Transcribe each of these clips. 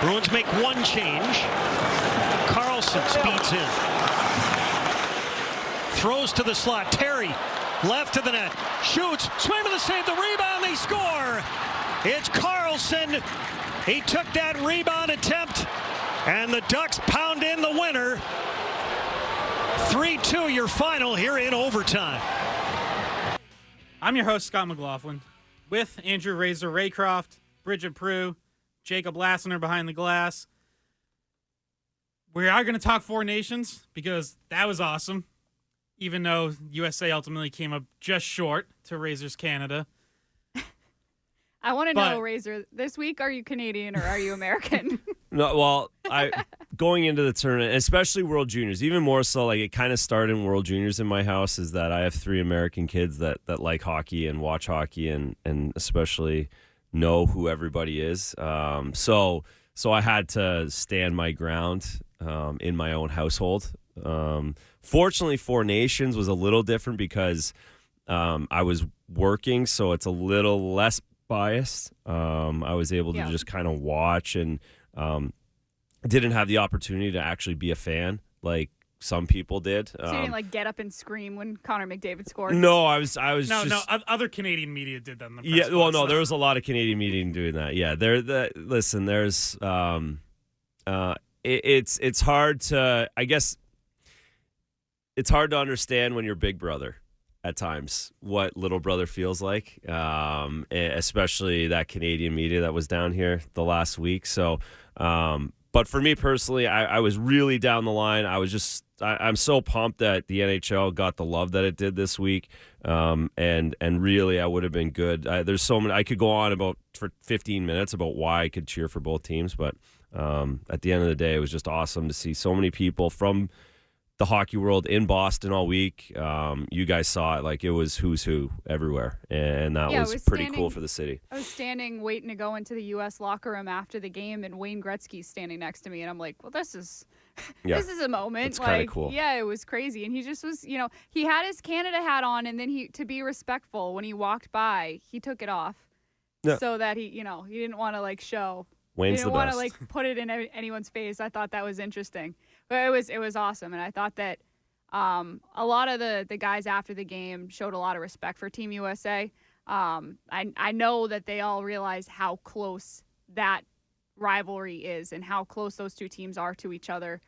Bruins make one change. Carlson speeds in. Throws to the slot. Terry, left to the net. Shoots. Swim to the save. The rebound. They score. It's Carlson. He took that rebound attempt. And the Ducks pound in the winner. 3-2 your final here in overtime. I'm your host, Scott McLaughlin, with Andrew Razor Raycroft, Bridgette Prue, Jacob Lassner behind the glass. We are going to talk Four Nations because that was awesome, even though USA ultimately came up just short to Razor's Canada. I want to know, Razor, this week, are you Canadian or are you American? No, well, going into the tournament, especially World Juniors, even more so, like it kind of started in World Juniors in my house, is that I have 3 American kids that like hockey and watch hockey and especially know who everybody is. So I had to stand my ground in my own household. Fortunately, Four Nations was a little different because I was working, so it's a little less biased. I was able to just kind of watch and didn't have the opportunity to actually be a fan like some people did. So you didn't get up and scream when Connor McDavid scored? No, I was just... No, other Canadian media did that in the press. Yeah, well, no, there was a lot of Canadian media doing that. Yeah, listen, there's it's hard to, I guess it's hard to understand when you're Big Brother at times what little brother feels like, especially that Canadian media that was down here the last week. So, but for me personally, I was really down the line. I'm so pumped that the NHL got the love that it did this week. And really, I would have been good. There's so many, I could go on for 15 minutes about why I could cheer for both teams. But at the end of the day, it was just awesome to see so many people from the hockey world in Boston all week. You guys saw it. Like, it was who's who everywhere. And that was pretty cool for the city. I was standing waiting to go into the U.S. locker room after the game, and Wayne Gretzky's standing next to me. And I'm like, well, this is a moment. It's kind of cool. Yeah, it was crazy. And he just was, he had his Canada hat on, and then to be respectful, when he walked by, he took it off so that he didn't want to show. Wayne's the best. He didn't want to put it in anyone's face. I thought that was interesting. But it was awesome, and I thought that a lot of the guys after the game showed a lot of respect for Team USA. I know that they all realize how close that rivalry is and how close those two teams are to each other.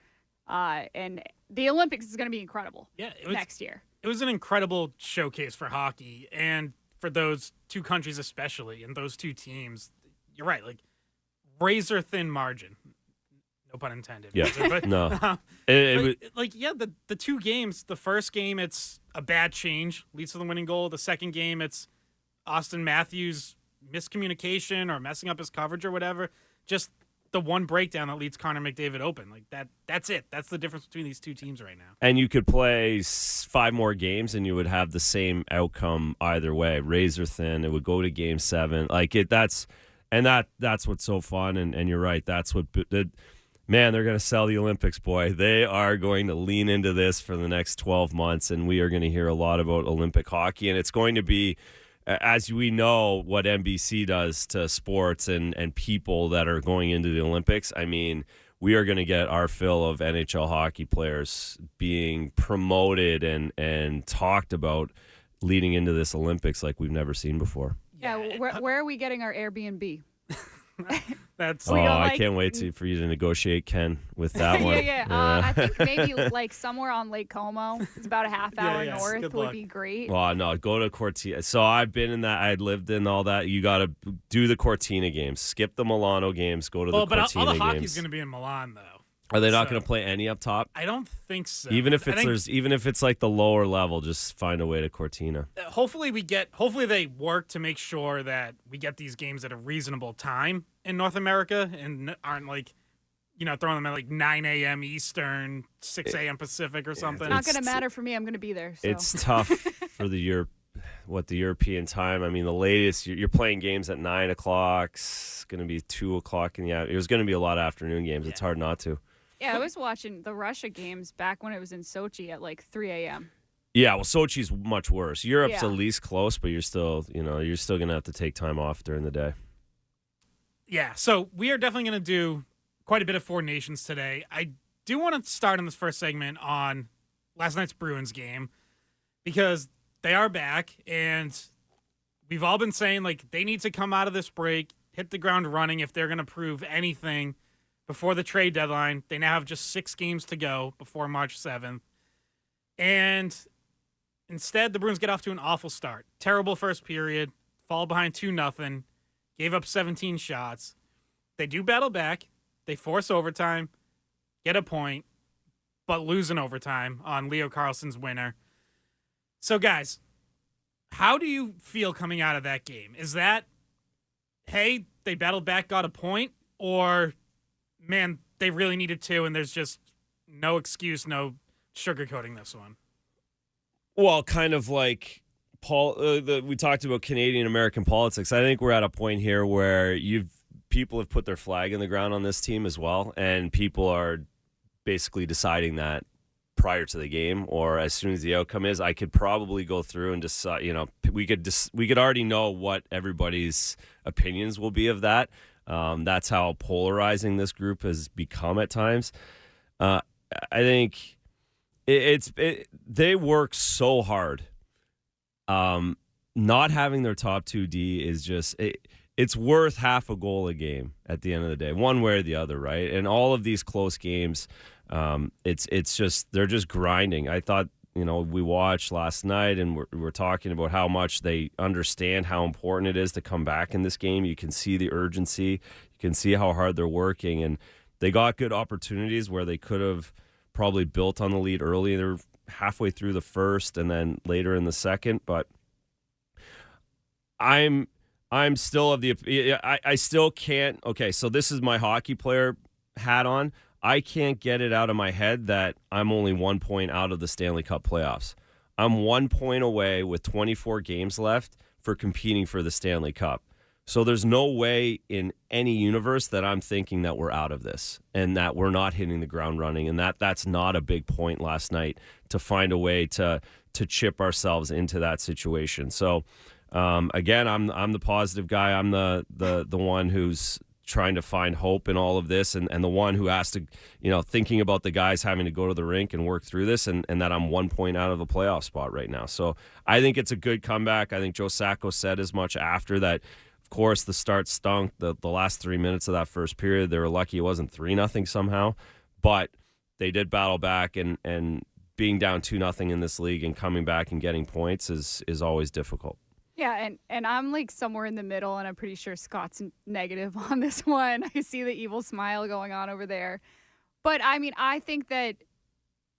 And the Olympics is going to be incredible next year. It was an incredible showcase for hockey and for those two countries especially, and those two teams. You're right, razor thin margin. No pun intended. Yeah. But, no. The two games, the first game, it's a bad change, leads to the winning goal. The second game, it's Austin Matthews' miscommunication or messing up his coverage or whatever. Just the one breakdown that leads Connor McDavid open. That's it. That's the difference between these two teams right now. And you could play 5 more games and you would have the same outcome either way. Razor thin. It would go to game 7. That's what's so fun. And you're right. That's what... Man, they're going to sell the Olympics, boy. They are going to lean into this for the next 12 months, and we are going to hear a lot about Olympic hockey. And it's going to be, as we know, what NBC does to sports and people that are going into the Olympics. I mean, we are going to get our fill of NHL hockey players being promoted and talked about leading into this Olympics like we've never seen before. Yeah, where are we getting our Airbnb? I can't wait for you to negotiate, Ken, with that one. I think maybe somewhere on Lake Como. It's about a half hour north would be great. Well, no, go to Cortina. So I've been in that. I lived in all that. You got to do the Cortina games. Skip the Milano games. Go to the Cortina games. But all the hockey's going to be in Milan, though. Are they not going to play any up top? I don't think so. Even if it's the lower level, just find a way to Cortina. Hopefully they work to make sure that we get these games at a reasonable time in North America and aren't throwing them at 9 a.m. Eastern, 6 a.m. Pacific or something. It's not going to matter for me. I'm going to be there. So. It's tough for the European time. I mean, the latest you're playing games at 9 o'clock. It's going to be 2 o'clock in the afternoon. There's going to be a lot of afternoon games. Yeah. It's hard not to. Yeah, I was watching the Russia games back when it was in Sochi at 3 a.m. Yeah, well, Sochi's much worse. Europe's at least close, but you're still going to have to take time off during the day. Yeah, so we are definitely going to do quite a bit of Four Nations today. I do want to start in this first segment on last night's Bruins game because they are back, and we've all been saying, like, they need to come out of this break, hit the ground running if they're going to prove anything before the trade deadline. They now have just 6 games to go before March 7th. And instead, the Bruins get off to an awful start. Terrible first period, fall behind 2-0, gave up 17 shots. They do battle back. They force overtime, get a point, but lose in overtime on Leo Carlsson's winner. So, guys, how do you feel coming out of that game? Is that, hey, they battled back, got a point, or, man, they really needed to, and there's just no excuse, no sugarcoating this one? Well, kind of like Paul. We talked about Canadian American politics. I think we're at a point here where people have put their flag in the ground on this team as well, and people are basically deciding that prior to the game or as soon as the outcome is. I could probably go through and decide. We could already know what everybody's opinions will be of that. That's how polarizing this group has become at times. I think they work so hard. Not having their top 2D is just it's worth half a goal a game at the end of the day, one way or the other, right? And all of these close games, it's just they're just grinding. I thought, we watched last night and we're talking about how much they understand how important it is to come back in this game. You can see the urgency, you can see how hard they're working, and they got good opportunities where they could have probably built on the lead early. They're halfway through the first and then later in the second, but I'm still of the I still can't. Okay, so this is my hockey player hat on. I can't get it out of my head that I'm only 1 point out of the Stanley Cup playoffs. I'm 1 point away with 24 games left for competing for the Stanley Cup. So there's no way in any universe that I'm thinking that we're out of this and that we're not hitting the ground running, and that's not a big point last night to find a way to chip ourselves into that situation. So again, I'm the positive guy. I'm the one who's trying to find hope in all of this, and the one who has to, thinking about the guys having to go to the rink and work through this, and that I'm 1 point out of the playoff spot right now. So I think it's a good comeback. I think Joe Sacco said as much after that. Of course, the start stunk. The last 3 minutes of that first period, they were lucky it wasn't 3-0 somehow, but they did battle back, and being down 2-0 in this league and coming back and getting points is always difficult. Yeah, and I'm like somewhere in the middle, and I'm pretty sure Scott's negative on this one. I see the evil smile going on over there. But I mean, I think that,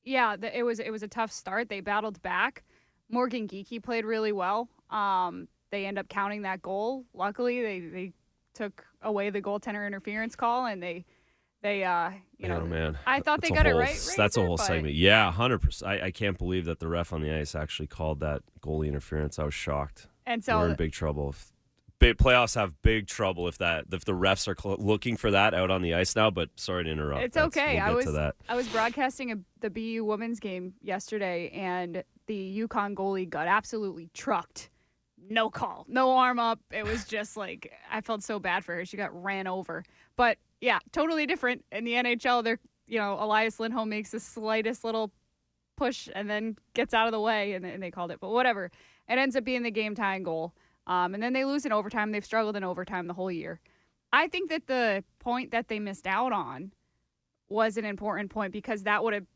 yeah, it was a tough start. They battled back. Morgan Geekie played really well. They end up counting that goal. Luckily, they took away the goaltender interference call, and they man, I thought they got it right. That's a whole segment. Yeah, 100%. I can't believe that the ref on the ice actually called that goalie interference. I was shocked. And so we're in big trouble. Playoffs have big trouble if the refs are looking for that out on the ice now. But sorry to interrupt. It's okay. We'll get to that. I was broadcasting the BU women's game yesterday, and the Yukon goalie got absolutely trucked. No call, no arm up. It was just like, I felt so bad for her. She got ran over. But yeah, totally different in the NHL. They're, Elias Lindholm makes the slightest little push and then gets out of the way, and they called it. But whatever. It ends up being the game-tying goal. And then they lose in overtime. They've struggled in overtime the whole year. I think that the point that they missed out on was an important point because that would have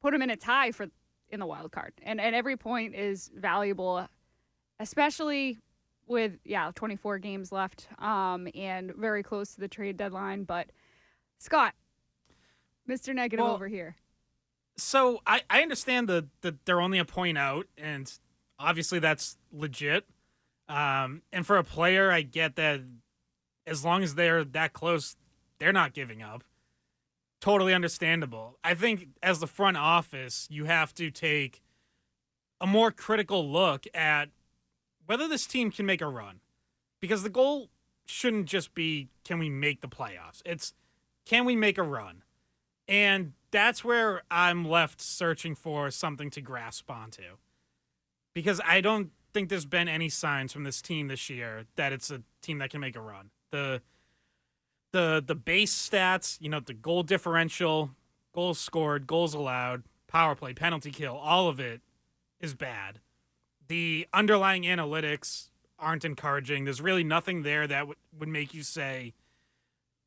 put them in a tie in the wild card. And every point is valuable, especially with, 24 games left and very close to the trade deadline. But, Scott, Mr. Negative over here. So I understand that they're only a point out, and obviously that's legit. And for a player, I get that as long as they're that close, they're not giving up. Totally understandable. I think as the front office, you have to take a more critical look at whether this team can make a run. Because the goal shouldn't just be, can we make the playoffs? It's, can we make a run? And that's where I'm left searching for something to grasp onto. Because I don't think there's been any signs from this team this year that it's a team that can make a run. The the base stats, the goal differential, goals scored, goals allowed, power play, penalty kill, all of it is bad. The underlying analytics aren't encouraging. There's really nothing there that would make you say,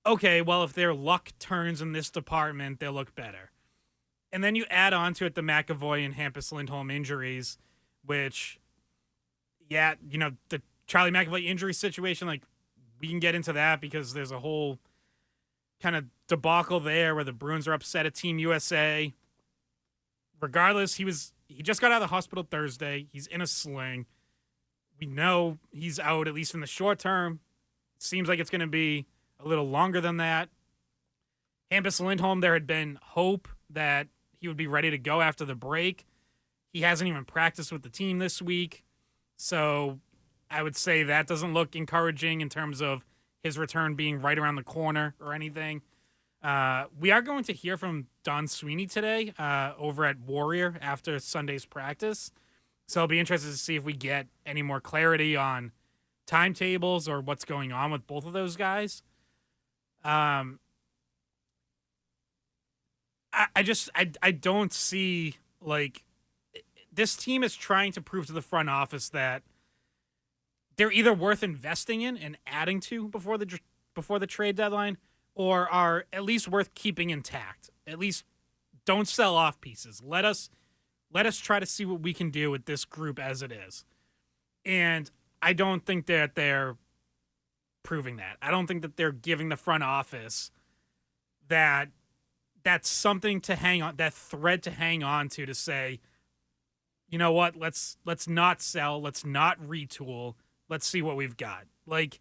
okay, well, if their luck turns in this department, they'll look better. And then you add on to it the McAvoy and Hampus Lindholm injuries, which, the Charlie McAvoy injury situation, like, we can get into that because there's a whole kind of debacle there where the Bruins are upset at Team USA. Regardless, he just got out of the hospital Thursday. He's in a sling. We know he's out, at least in the short term. Seems like it's going to be a little longer than that. Hampus Lindholm, there had been hope that he would be ready to go after the break. He hasn't even practiced with the team this week. So I would say that doesn't look encouraging in terms of his return being right around the corner or anything. We are going to hear from Don Sweeney today over at Warrior after Sunday's practice. So I'll be interested to see if we get any more clarity on timetables or what's going on with both of those guys. I don't see, like, this team is trying to prove to the front office that they're either worth investing in and adding to before the trade deadline, or are at least worth keeping intact. At least don't sell off pieces. Let us try to see what we can do with this group as it is. And I don't think that they're proving that. I don't think that they're giving the front office that's something to hang on, that thread to hang on to say, you know what, let's not sell, let's not retool, let's see what we've got. Like,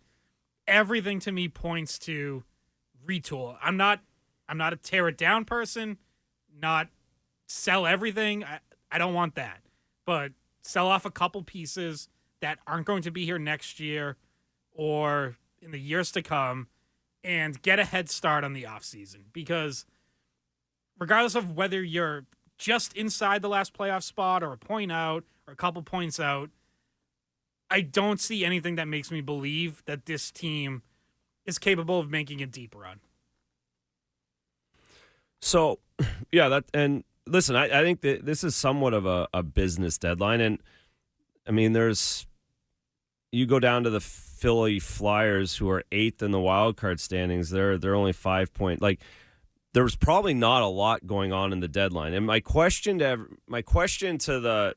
everything to me points to retool. I'm not a tear it down person, not sell everything. I don't want that. But sell off a couple pieces that aren't going to be here next year or in the years to come and get a head start on the offseason. Because regardless of whether you're just inside the last playoff spot or a point out or a couple points out, I don't see anything that makes me believe that this team is capable of making a deep run. So, yeah, and listen, I think that this is somewhat of a business deadline. And, I mean, you go down to the Philly Flyers, who are 8th in the wild card standings. They're only 5 point. Like, there's probably not a lot going on in the deadline. And my question to the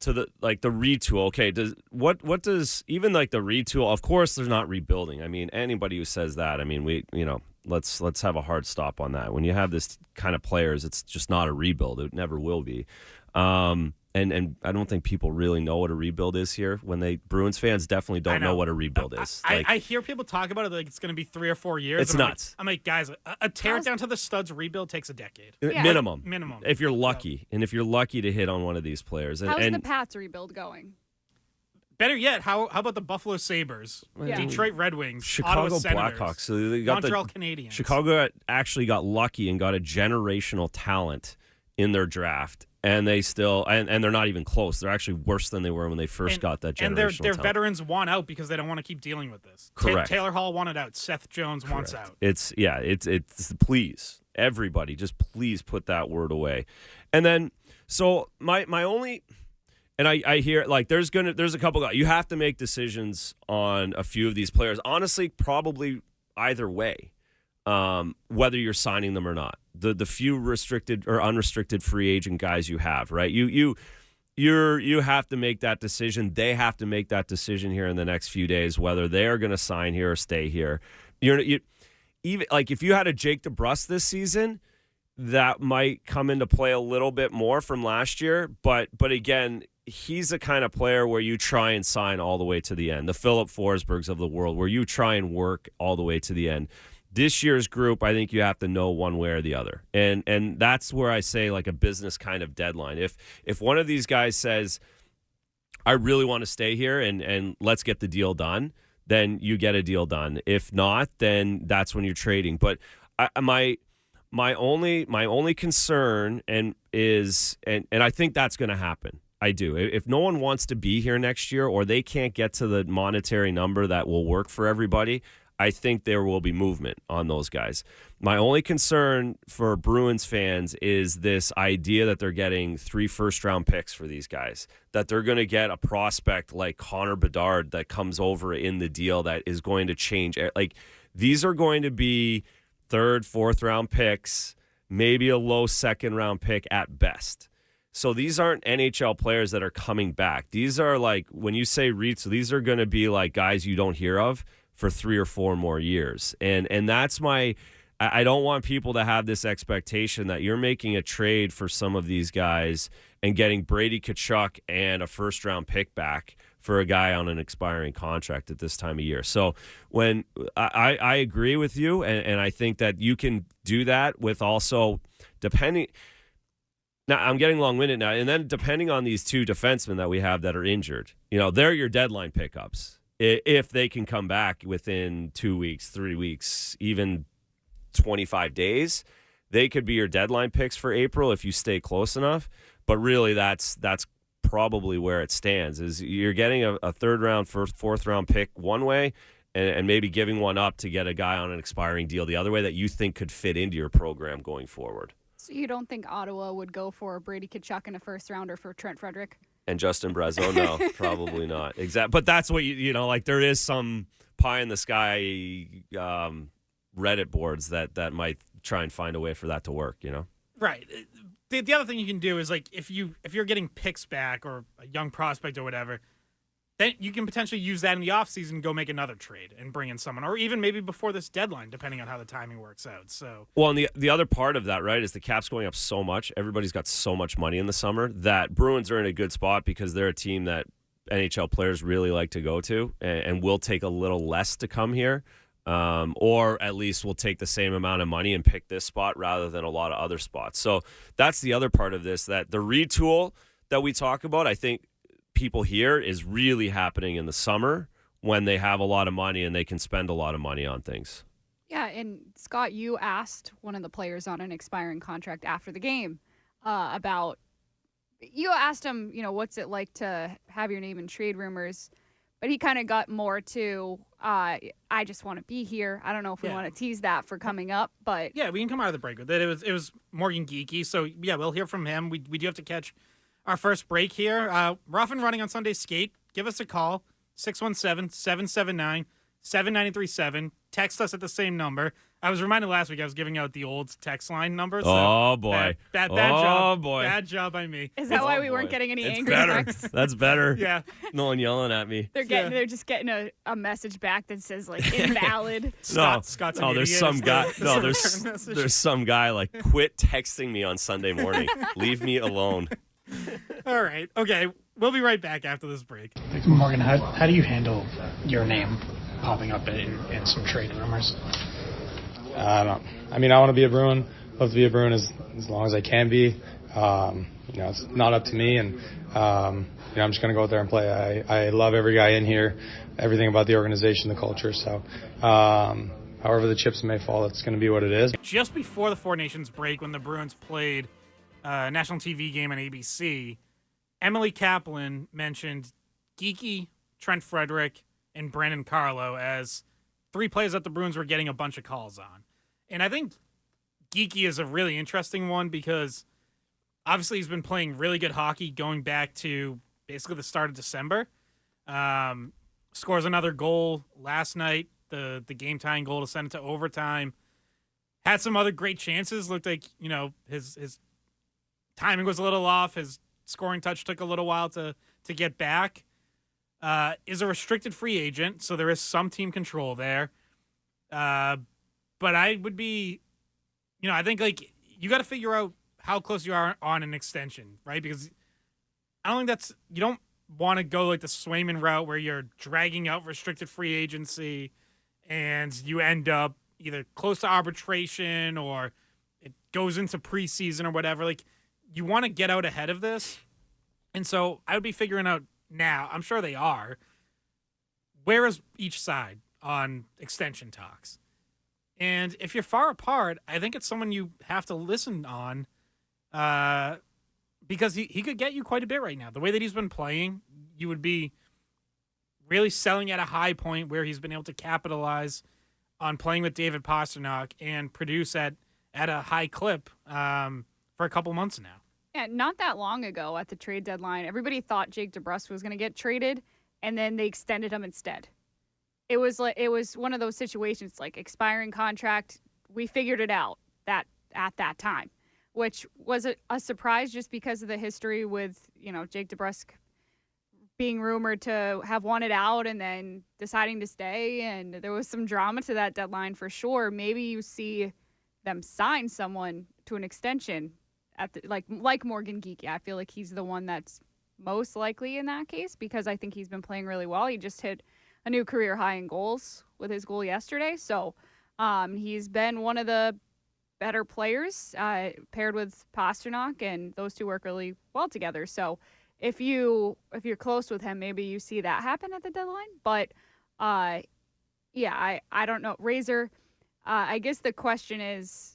retool. Okay, what does even like the retool? Of course, there's not rebuilding. I mean, anybody who says that, I mean, let's have a hard stop on that. When you have this kind of players, it's just not a rebuild. It never will be. And I don't think people really know what a rebuild is here. Bruins fans definitely don't know what a rebuild is. I hear people talk about it like it's going to be 3 or 4 years. It's nuts. I'm like, guys, a tear down to the studs rebuild takes a decade. Yeah. Minimum. If you're lucky. And if you're lucky to hit on one of these players. How's the Pats rebuild going? Better yet, how about the Buffalo Sabres, Detroit Red Wings, Chicago Ottawa Senators, Blackhawks? So they got Montreal Canadiens. Chicago actually got lucky and got a generational talent in their draft. And they still, and they're not even close. They're actually worse than they were when they first got that generational talent. And their veterans want out because they don't want to keep dealing with this. Correct. Taylor Hall wanted out. Seth Jones wants out. It's please, everybody, just please put that word away. And then, so my only, and I hear, like, there's a couple guys. You have to make decisions on a few of these players. Honestly, probably either way, whether you're signing them or not. The few restricted or unrestricted free agent guys you have, right? You have to make that decision. They have to make that decision here in the next few days, whether they are going to sign here or stay here. Even like if you had a Jake DeBrusk this season, that might come into play a little bit more from last year. But again, he's the kind of player where you try and sign all the way to the end. The Philip Forsbergs of the world, where you try and work all the way to the end. This year's group, I think you have to know one way or the other. And that's where I say, like, a business kind of deadline. If one of these guys says, I really want to stay here and let's get the deal done, then you get a deal done. If not, then that's when you're trading. But my only concern is I think that's going to happen. I do. If no one wants to be here next year or they can't get to the monetary number that will work for everybody, I think there will be movement on those guys. My only concern for Bruins fans is this idea that they're getting 3 first-round picks for these guys, that they're going to get a prospect like Connor Bedard that comes over in the deal that is going to change. Like, these are going to be 3rd, 4th-round picks, maybe a low 2nd-round pick at best. So these aren't NHL players that are coming back. These are like, when you say REITs, these are going to be like guys you don't hear of for 3 or 4 more years. And that's I don't want people to have this expectation that you're making a trade for some of these guys and getting Brady Tkachuk and a first-round pick back for a guy on an expiring contract at this time of year. So when I agree with you, and I think that you can do that with also depending – now, I'm getting long-winded now. And then depending on these 2 defensemen that we have that are injured, they're your deadline pickups. If they can come back within 2 weeks, 3 weeks, even 25 days, they could be your deadline picks for April if you stay close enough. But really, that's probably where it stands, is you're getting a 3rd-round, 4th-round pick one way and maybe giving one up to get a guy on an expiring deal the other way that you think could fit into your program going forward. So you don't think Ottawa would go for Brady Tkachuk in a 1st-rounder for Trent Frederick? And Justin Brazeau? No, probably not. Exactly. But that's what like there is some pie in the sky Reddit boards that might try and find a way for that to work, Right. The other thing you can do is, like, if you're getting picks back or a young prospect or whatever, then you can potentially use that in the offseason and go make another trade and bring in someone, or even maybe before this deadline, depending on how the timing works out. So, well, and the other part of that, right, is the cap's going up so much. Everybody's got so much money in the summer that Bruins are in a good spot because they're a team that NHL players really like to go to and will take a little less to come here, or at least will take the same amount of money and pick this spot rather than a lot of other spots. So that's the other part of this, that the retool that we talk about, I think, people here is really happening in the summer when they have a lot of money and they can spend a lot of money on things. Yeah, and Scott, you asked one of the players on an expiring contract after the game about, you asked him, what's it like to have your name in trade rumors, but he kind of got more to, I just want to be here. I don't know if we want to tease that for coming up, but yeah, we can come out of the break with it. It was Morgan Geekie, so yeah, we'll hear from him. We do have to catch our first break here. We're off and running on Sunday Skate. Give us a call, 617-779-7937. Text us at the same number. I was reminded last week I was giving out the old text line number. So oh, boy. Bad job. Oh, boy. Bad job by me. Is that why we weren't getting any angry texts? That's better. Yeah. No one yelling at me. They're just getting a message back that says, like, invalid. Scott's an there's idiot. some guy. No, Message. there's some guy like, quit texting me on Sunday morning. Leave me alone. All right. Okay. We'll be right back after this break. Morgan, how do you handle your name popping up in some trade rumors? I don't know. I mean, I want to be a Bruin. Love to be a Bruin as long as I can be. It's not up to me, and I'm just going to go out there and play. I love every guy in here, everything about the organization, the culture. So, however the chips may fall, it's going to be what it is. Just before the Four Nations break, when the Bruins played a national TV game on ABC, Emily Kaplan mentioned Geekie, Trent Frederick, and Brandon Carlo as 3 players that the Bruins were getting a bunch of calls on. And I think Geekie is a really interesting one because obviously he's been playing really good hockey going back to basically the start of December. Scores another goal last night, the game-tying goal to send it to overtime. Had some other great chances. Looked like, his timing was a little off. His scoring touch took a little while to get back. Is a restricted free agent, so there is some team control there. But I would be, I think, like, you got to figure out how close you are on an extension, right? Because I don't think you don't want to go like the Swayman route where you're dragging out restricted free agency and you end up either close to arbitration or it goes into preseason or whatever. Like, you want to get out ahead of this. And so I would be figuring out now, I'm sure they are, where is each side on extension talks? And if you're far apart, I think it's someone you have to listen on because he could get you quite a bit right now. The way that he's been playing, you would be really selling at a high point where he's been able to capitalize on playing with David Pastrnak and produce at a high clip for a couple months now. Yeah, not that long ago at the trade deadline, everybody thought Jake DeBrusk was going to get traded, and then they extended him instead. It was one of those situations like expiring contract. We figured it out at that time, which was a surprise just because of the history with Jake DeBrusk being rumored to have wanted out and then deciding to stay, and there was some drama to that deadline for sure. Maybe you see them sign someone to an extension at like Morgan Geekie. I feel like he's the one that's most likely in that case because I think he's been playing really well. He just hit a new career high in goals with his goal yesterday. So he's been one of the better players paired with Pastrnak, and those two work really well together. So if you're close with him, maybe you see that happen at the deadline. But yeah, I don't know. Razor, I guess the question is,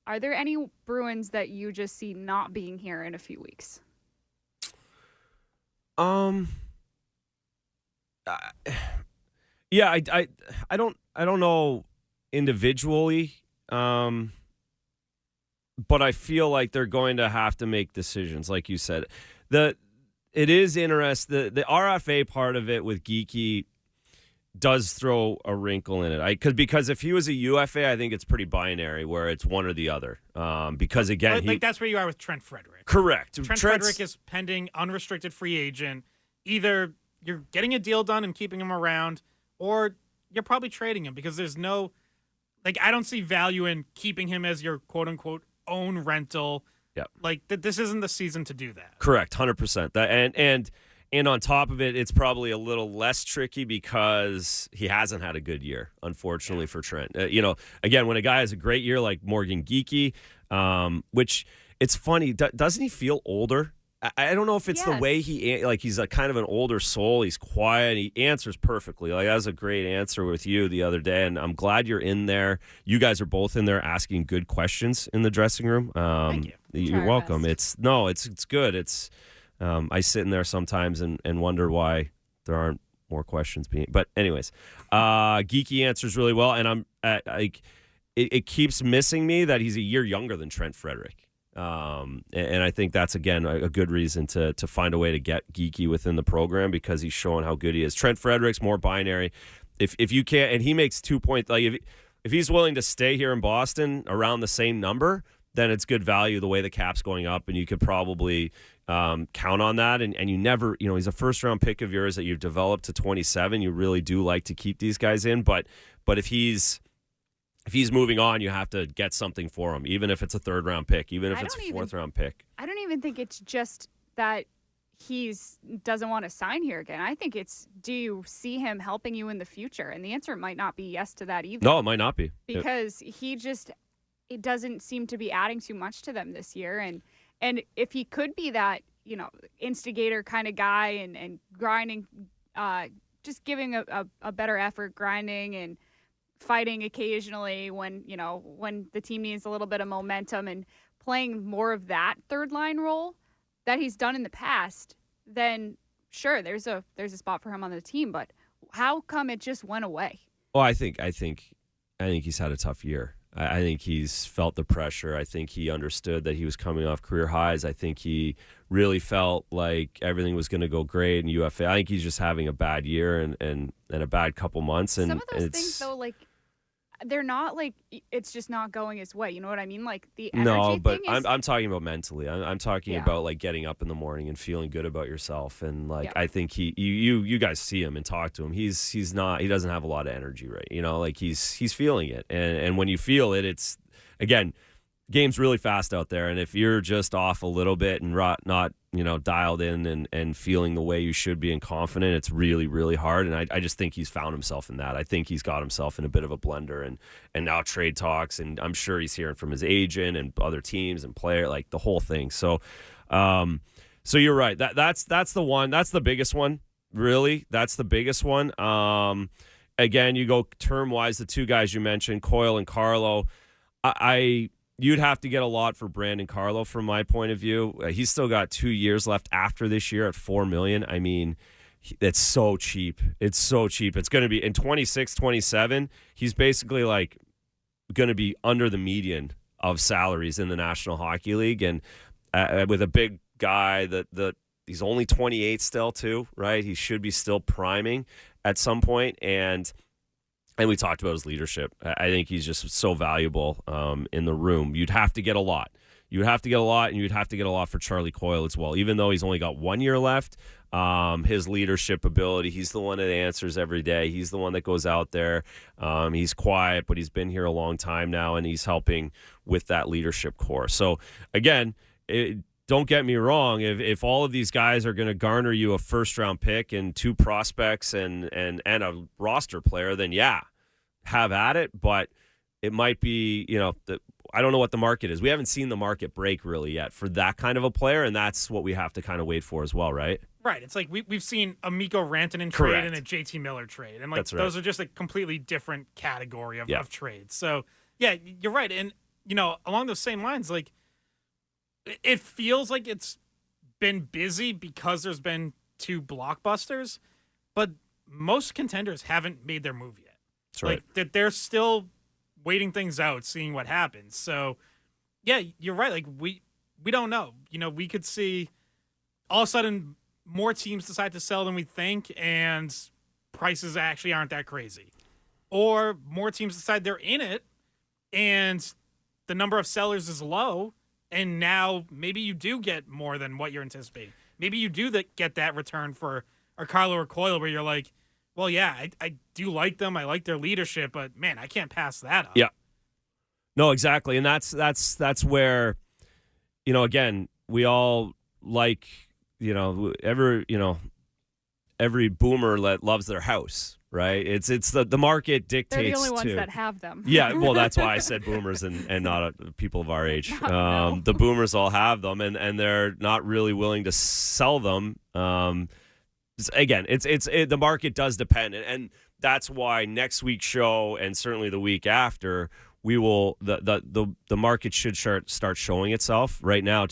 are there any Bruins that you just see not being here in a few weeks? Yeah, I don't know individually, but I feel like they're going to have to make decisions, like you said. It is interesting. The RFA part of it with Geekie does throw a wrinkle in it. Because if he was a UFA, I think it's pretty binary where it's one or the other. Because again, that's where you are with Trent Frederic. Correct. Trent Frederic is pending unrestricted free agent. Either you're getting a deal done and keeping him around, or you're probably trading him because there's no, I don't see value in keeping him as your quote unquote own rental. Yeah. This isn't the season to do that. Correct. 100%. And on top of it, it's probably a little less tricky because he hasn't had a good year, unfortunately, for Trent. Again, when a guy has a great year like Morgan Geekie, which it's funny, doesn't he feel older? I don't know if it's the way he's a kind of an older soul. He's quiet. He answers perfectly. That was a great answer with you the other day, and I'm glad you're in there. You guys are both in there asking good questions in the dressing room. Thank you. You're welcome. It's good. It's I sit in there sometimes and wonder why there aren't more questions being. But anyways, Geekie answers really well, and it keeps missing me that he's a year younger than Trent Frederic. And I think that's, again, a good reason to find a way to get Geekie within the program because he's showing how good he is. Trent Frederic's more binary. If you can't, and he makes 2 points, if he's willing to stay here in Boston around the same number, then it's good value the way the cap's going up, and you could probably count on that. And you never, he's a first-round pick of yours that you've developed to 27. You really do like to keep these guys in, but if he's moving on, you have to get something for him, even if it's a third-round pick, even if it's a fourth-round pick. I don't even think it's just that he doesn't want to sign here again. I think it's, do you see him helping you in the future? And the answer might not be yes to that either. No, it might not be. Because it doesn't seem to be adding too much to them this year. And if he could be that, instigator kind of guy and grinding, just giving a better effort, grinding and fighting occasionally when the team needs a little bit of momentum and playing more of that third line role that he's done in the past, then sure, there's a spot for him on the team. But how come it just went away? Well, I think he's had a tough year. I think he's felt the pressure. I think he understood that he was coming off career highs. I think he really felt like everything was going to go great in UFA. I think he's just having a bad year and a bad couple months. And some of those things, though, they're not it's just not going his way. You know what I mean? The energy no, but thing is, I'm talking about mentally. I'm talking about getting up in the morning and feeling good about yourself. And I think you guys see him and talk to him. He doesn't have a lot of energy, right? He's feeling it. And when you feel it, it's, again, game's really fast out there. And if you're just off a little bit and not dialed in and feeling the way you should be and confident, it's really, really hard. And I just think he's found himself in that. I think he's got himself in a bit of a blender and now trade talks, and I'm sure he's hearing from his agent and other teams and player, the whole thing. So you're right. That's the one. That's the biggest one, really. That's the biggest one. Again, you go term-wise, the two guys you mentioned, Coyle and Carlo, you'd have to get a lot for Brandon Carlo from my point of view. He's still got 2 years left after this year at $4 million. I mean, It's so cheap. It's so cheap. It's going to be in 26, 27. He's basically like going to be under the median of salaries in the National Hockey League, and with a big guy that he's only 28 still too, right? He should be still priming at some point, and we talked about his leadership. I think he's just so valuable in the room. You'd have to get a lot. You would have to get a lot, and you'd have to get a lot for Charlie Coyle as well. Even though he's only got 1 year left, his leadership ability, he's the one that answers every day. He's the one that goes out there. He's quiet, but he's been here a long time now, and he's helping with that leadership core. So, again, don't get me wrong. If all of these guys are going to garner you a first-round pick and 2 prospects and a roster player, then, yeah, have at it. But it might be, I don't know what the market is. We haven't seen the market break really yet for that kind of a player, and that's what we have to kind of wait for as well, right? Right. It's like we've seen a Mikko Rantanen trade Correct. and a JT Miller trade. And That's right. those are just a completely different category of trades. So, yeah, you're right. And, along those same lines, like, it feels like it's been busy because there's been 2 blockbusters, but most contenders haven't made their move yet. That's right. Like, they're still waiting things out, seeing what happens. So, yeah, you're right. Like, we don't know. We could see all of a sudden more teams decide to sell than we think, and prices actually aren't that crazy. Or more teams decide they're in it, and the number of sellers is low, and now maybe you do get more than what you're anticipating. Maybe you do get that return for a Carlo or Coyle where you're like, well, yeah, I do like them. I like their leadership, but, man, I can't pass that up. Yeah. No, exactly. And that's where, again, we all like, every boomer that loves their house, right? It's the market dictates. They're the only ones too. that have them. Yeah, well, that's why I said boomers and not people of our age. No. The boomers all have them, and they're not really willing to sell them. Again, the market does depend, and that's why next week's show and certainly the week after we will the market should start showing itself. Right now,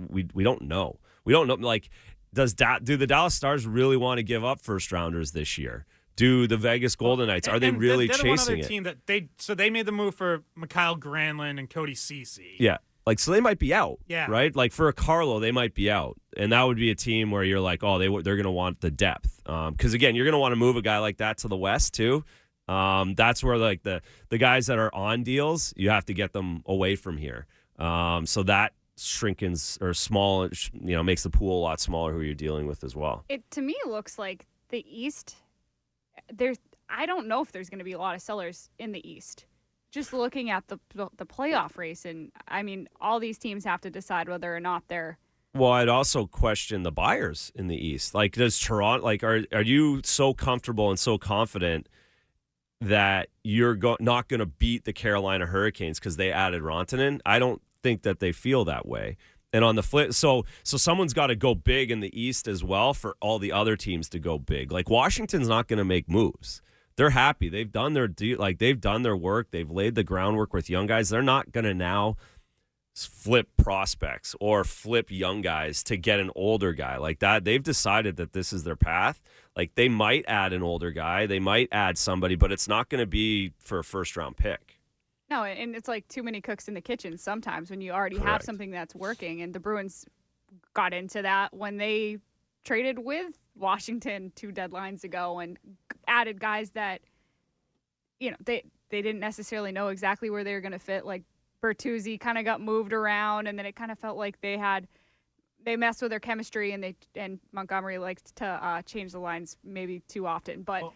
we don't know. We don't know. Like, do the Dallas Stars really want to give up first rounders this year? Do the Vegas Golden Knights, are they really chasing one other it? Team that they made the move for Mikhail Granlund and Cody Ceci. Yeah. Like, so they might be out, yeah. Right? Like, for a Carlo, they might be out. And that would be a team where you're like, oh, they're going to want the depth. Because, again, you're going to want to move a guy like that to the West, too. That's where, like, the guys that are on deals, you have to get them away from here. So that shrinkens or small, makes the pool a lot smaller who you're dealing with as well. It, to me, looks like the East, I don't know if there's going to be a lot of sellers in the East. Just looking at the playoff race, and I mean, all these teams have to decide whether or not they're. Well, I'd also question the buyers in the East. Like, does Toronto? Like, are you so comfortable and so confident that you're not going to beat the Carolina Hurricanes because they added Rantanen? I don't think that they feel that way. And on the flip, so someone's got to go big in the East as well for all the other teams to go big. Like, Washington's not going to make moves. They're happy. They've done they've done their work. They've laid the groundwork with young guys. They're not going to now flip prospects or flip young guys to get an older guy like that. They've decided that this is their path. Like, they might add an older guy. They might add somebody, but it's not going to be for a first-round pick. No, and it's like too many cooks in the kitchen sometimes when you already have something that's working. And the Bruins got into that when they traded with Washington 2 deadlines ago and added guys that, they didn't necessarily know exactly where they were going to fit. Like, Bertuzzi kind of got moved around, and then it kind of felt like they messed with their chemistry, and Montgomery liked to change the lines maybe too often. But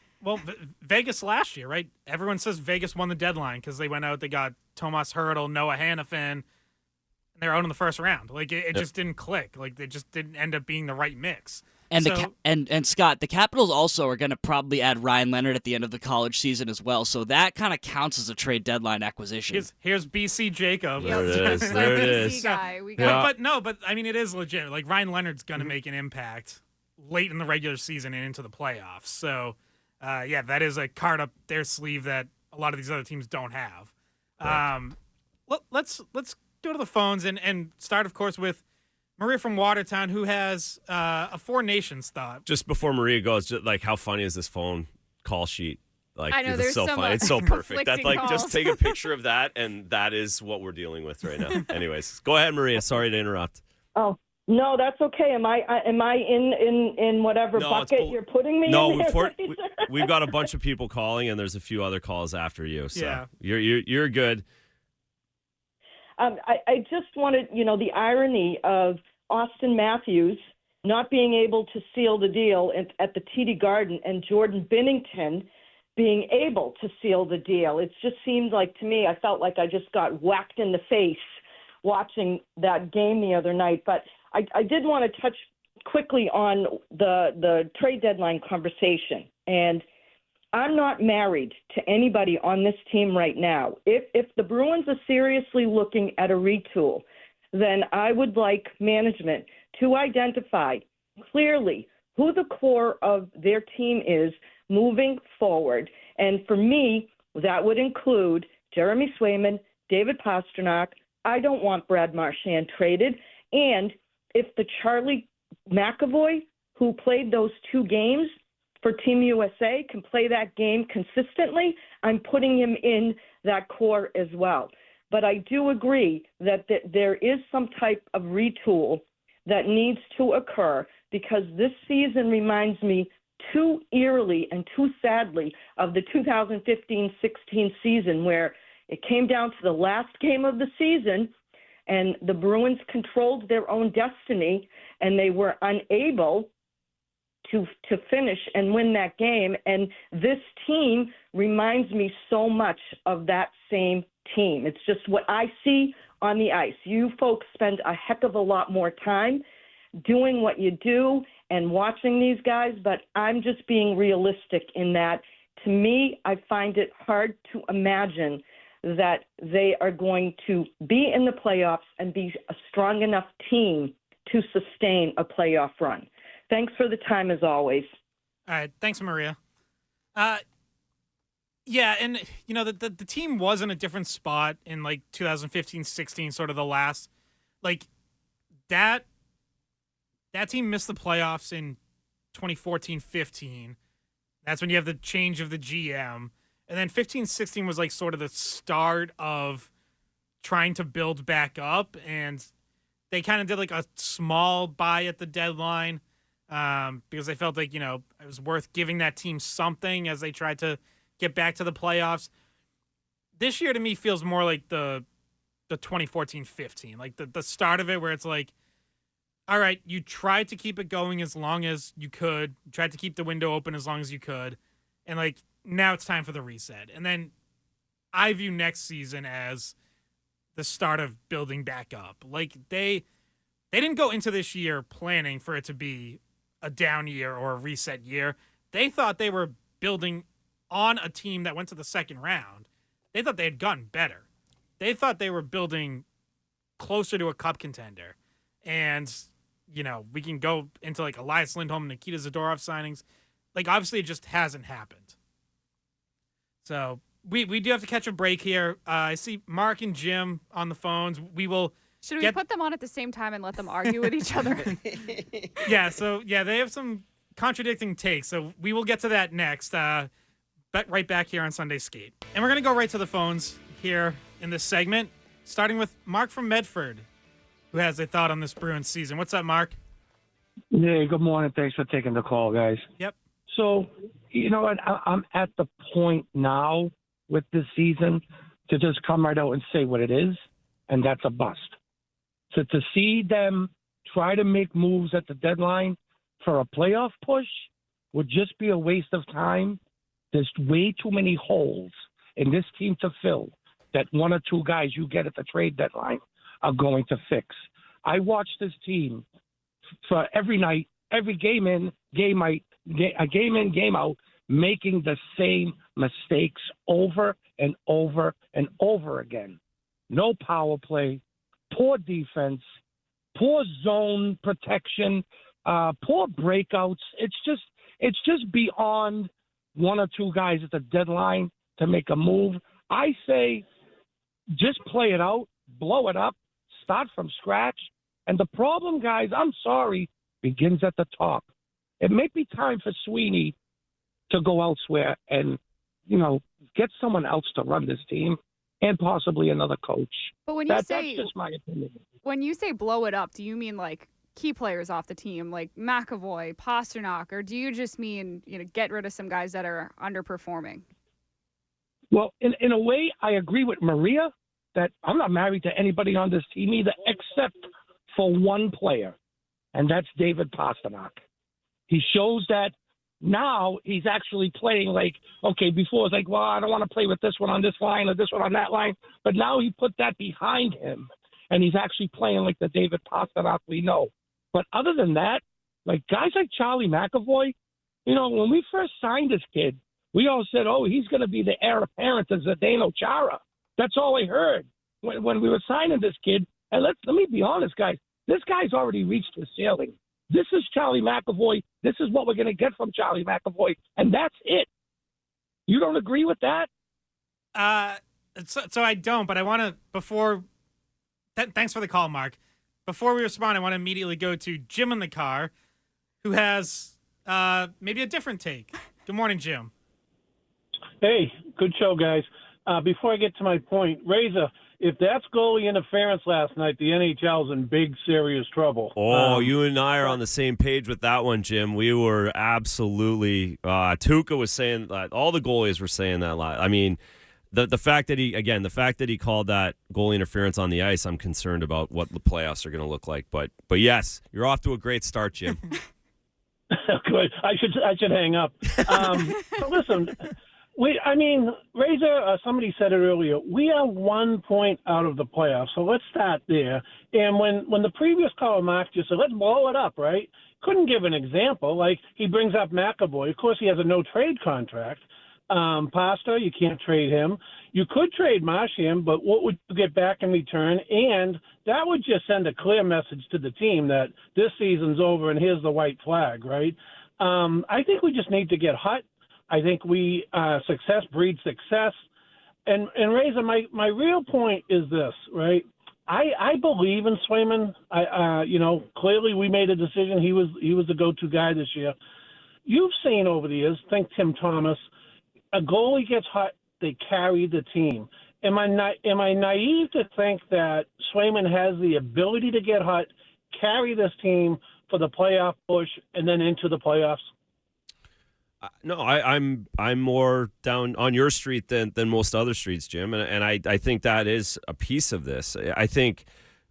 Vegas last year, right? Everyone says Vegas won the deadline because they went out, they got Tomas Hertl, Noah Hannafin, and they're out in the first round. Like, it just didn't click. Like, they just didn't end up being the right mix. And and Scott, the Capitals also are going to probably add Ryan Leonard at the end of the college season as well. So that kind of counts as a trade deadline acquisition. Here's BC Jacob. There it is. There it is. Guy. But I mean, it is legit. Like, Ryan Leonard's going to make an impact late in the regular season and into the playoffs. So, that is a card up their sleeve that a lot of these other teams don't have. Let's go to the phones and start, of course, with Maria from Watertown, who has a Four Nations thought. Just before Maria goes, just like, how funny is this phone call sheet? Like, I know, it's there's so some, funny. It's so perfect. That's conflicting like, just calls. take a picture of that, and that is what we're dealing with right now. Anyways, go ahead, Maria. Sorry to interrupt. Oh, no, that's okay. Am I in whatever No, bucket you're putting me No, in? There, we've got a bunch of people calling, and there's a few other calls after you. So Yeah. you're good. I just wanted, the irony of Austin Matthews not being able to seal the deal at the TD Garden and Jordan Binnington being able to seal the deal. It just seemed like, to me, I felt like I just got whacked in the face watching that game the other night. But I did want to touch quickly on the trade deadline conversation. And I'm not married to anybody on this team right now. If the Bruins are seriously looking at a retool, then I would like management to identify clearly who the core of their team is moving forward. And for me, that would include Jeremy Swayman, David Pastrnak. I don't want Brad Marchand traded. And if the Charlie McAvoy, who played those 2 games for Team USA, can play that game consistently, I'm putting him in that core as well. But I do agree that there is some type of retool that needs to occur, because this season reminds me too eerily and too sadly of the 2015-16 season, where it came down to the last game of the season and the Bruins controlled their own destiny, and they were unable to finish and win that game. And this team reminds me so much of that same team. It's just what I see on the ice. You folks spend a heck of a lot more time doing what you do and watching these guys, but I'm just being realistic in that, to me, I find it hard to imagine that they are going to be in the playoffs and be a strong enough team to sustain a playoff run. Thanks for the time, as always. All right. Thanks, Maria. Yeah, and, the team was in a different spot in, 2015-16, sort of the last. That team missed the playoffs in 2014-15. That's when you have the change of the GM. And then 15-16 was, sort of the start of trying to build back up. And they kind of did, a small buy at the deadline. Because they felt like, it was worth giving that team something as they tried to get back to the playoffs. This year, to me, feels more like the 2014-15, the start of it, where it's like, all right, you tried to keep it going as long as you could, you tried to keep the window open as long as you could, and now it's time for the reset. And then I view next season as the start of building back up. They didn't go into this year planning for it to be a down year or a reset year. They thought they were building on a team that went to the second round. They thought they had gotten better. They thought they were building closer to a cup contender. And, we can go into Elias Lindholm, Nikita Zadorov signings. Obviously it just hasn't happened. So we do have to catch a break here. I see Mark and Jim on the phones. Should we put them on at the same time and let them argue with each other? Yeah, they have some contradicting takes, so we will get to that next. Right back here on Sunday Skate. And we're going to go right to the phones here in this segment, starting with Mark from Medford, who has a thought on this Bruins season. What's up, Mark? Yeah, good morning. Thanks for taking the call, guys. Yep. So, what? I'm at the point now with this season to just come right out and say what it is, and that's a bust. So to see them try to make moves at the deadline for a playoff push would just be a waste of time. There's way too many holes in this team to fill that 1 or 2 guys you get at the trade deadline are going to fix. I watch this team for every night, every game in, game out, making the same mistakes over and over and over again. No power play, poor defense, poor zone protection, poor breakouts. It's just beyond 1 or 2 guys at the deadline to make a move. I say just play it out, blow it up, start from scratch, And the problem, guys, I'm sorry, begins at the top. It may be time for Sweeney to go elsewhere and, get someone else to run this team and possibly another coach. But when That's just my opinion. When you say blow it up, do you mean like key players off the team, like McAvoy, Pasternak, or do you just mean, get rid of some guys that are underperforming? Well, in a way, I agree with Maria that I'm not married to anybody on this team either, except for one player, and that's David Pasternak. He shows that now he's actually playing like, okay, before it's like, well, I don't want to play with this one on this line or this one on that line, but now he put that behind him, and he's actually playing like the David Pasternak we know. But other than that, like guys like Charlie McAvoy, when we first signed this kid, we all said, oh, he's going to be the heir apparent to Zdeno Chara. That's all I heard when we were signing this kid. And let me be honest, guys. This guy's already reached his ceiling. This is Charlie McAvoy. This is what we're going to get from Charlie McAvoy, and that's it. You don't agree with that? So I don't, but I want to, before... thanks for the call, Mark. Before we respond, I want to immediately go to Jim in the car, who has maybe a different take. Good morning, Jim. Hey, good show, guys. Before I get to my point, Razor, if that's goalie interference last night, the NHL's in big, serious trouble. Oh, you and I are on the same page with that one, Jim. We were absolutely Tuukka was saying that. All the goalies were saying that. I mean, the fact that he called that goalie interference on the ice, I'm concerned about what the playoffs are going to look like. But yes, you're off to a great start, Jim. Good. I should hang up. So listen. Razor, somebody said it earlier, we are 1 point out of the playoffs, so let's start there. And when the previous caller, Mark, just said, let's blow it up, right? Couldn't give an example. Like, he brings up McAvoy. Of course, he has a no-trade contract. Pasta, you can't trade him. You could trade Marchand, but what would you get back in return? And that would just send a clear message to the team that this season's over and here's the white flag, right? I think we just need to get hot. I think success breeds success. And Razor, my real point is this, right? I believe in Swayman. Clearly we made a decision. He was the go-to guy this year. You've seen over the years, think Tim Thomas, a goalie gets hot, they carry the team. Am I naive to think that Swayman has the ability to get hot, carry this team for the playoff push, and then into the playoffs? No, I'm more down on your street than most other streets, Jim, and I think that is a piece of this. I think,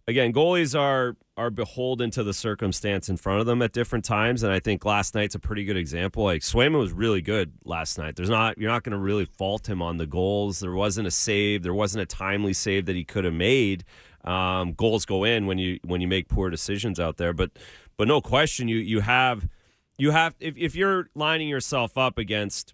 again, goalies are beholden to the circumstance in front of them at different times, and I think last night's a pretty good example. Like, Swayman was really good last night. You're not going to really fault him on the goals. There wasn't a save. There wasn't a timely save that he could have made. Goals go in when you make poor decisions out there, but no question, you have if you're lining yourself up against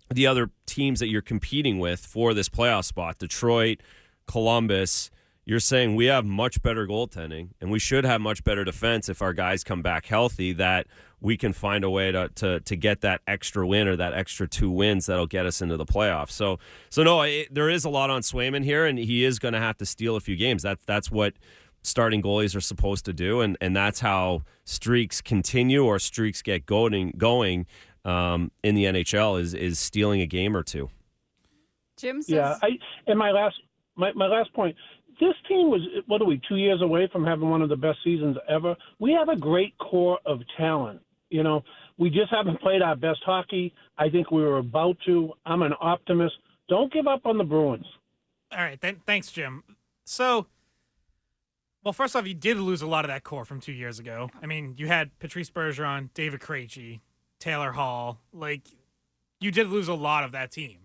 the other teams that you're competing with for this playoff spot, Detroit, Columbus, you're saying we have much better goaltending and we should have much better defense if our guys come back healthy, that we can find a way to get that extra win or that extra 2 wins that'll get us into the playoffs. So no, there is a lot on Swayman here, and he is going to have to steal a few games. That's what starting goalies are supposed to do, and that's how streaks continue or streaks get going in the NHL is stealing a game or two. Jim says, yeah. My last point. This team was, 2 years away from having one of the best seasons ever. We have a great core of talent. We just haven't played our best hockey. I think we were about to. I'm an optimist. Don't give up on the Bruins. All right. Thanks, Jim. So, well, first off, you did lose a lot of that core from 2 years ago. I mean, you had Patrice Bergeron, David Krejci, Taylor Hall. Like, you did lose a lot of that team.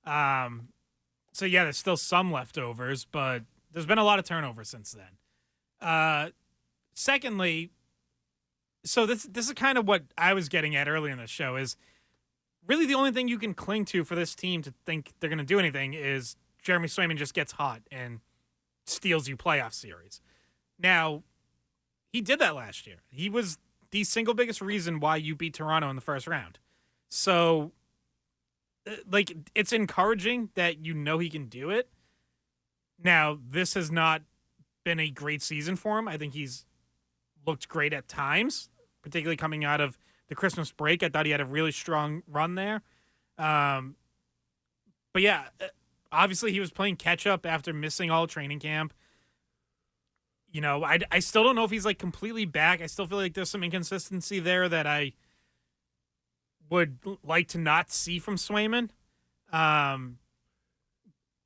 So, yeah, there's still some leftovers, but there's been a lot of turnover since then. Secondly, so this is kind of what I was getting at earlier in the show, is really the only thing you can cling to for this team to think they're going to do anything is Jeremy Swayman just gets hot and steals you playoff series. Now, he did that last year. He was the single biggest reason why you beat Toronto in the first round. So, like, it's encouraging that you know he can do it. Now, this has not been a great season for him. I think he's looked great at times, particularly coming out of the Christmas break. I thought he had a really strong run there. But yeah, obviously he was playing catch up after missing all training camp. You know, I still don't know if he's like completely back. I still feel like there's some inconsistency there that I would like to not see from Swayman.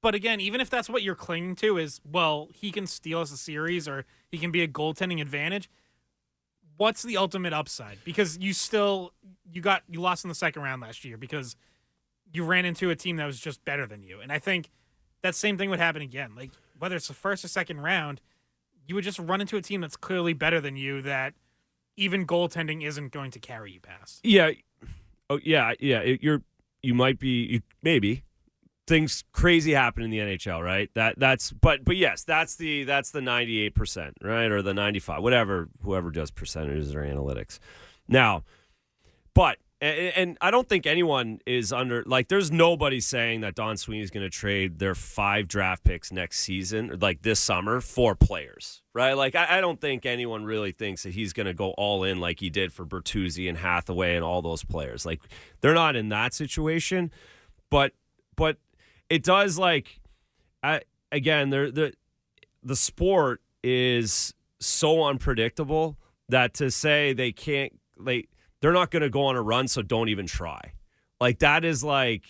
But again, even if that's what you're clinging to is, well, he can steal us a series or he can be a goaltending advantage. What's the ultimate upside? Because you lost in the second round last year because you ran into a team that was just better than you. And I think that same thing would happen again. Like whether it's the first or second round, you would just run into a team that's clearly better than you that even goaltending isn't going to carry you past. Yeah. Oh yeah. Maybe things crazy happen in the NHL, right? But yes, that's the 98%, right? Or the 95, whoever does percentages or analytics. Now, but and I don't think anyone is under, like, there's nobody saying that Don Sweeney's going to trade their 5 draft picks next season, like this summer, for players, right? Like, I don't think anyone really thinks that he's going to go all in like he did for Bertuzzi and Hathaway and all those players. Like, they're not in that situation, but it does, like, again, the sport is so unpredictable that to say they can't, like, they're not going to go on a run, so don't even try. Like, that's like,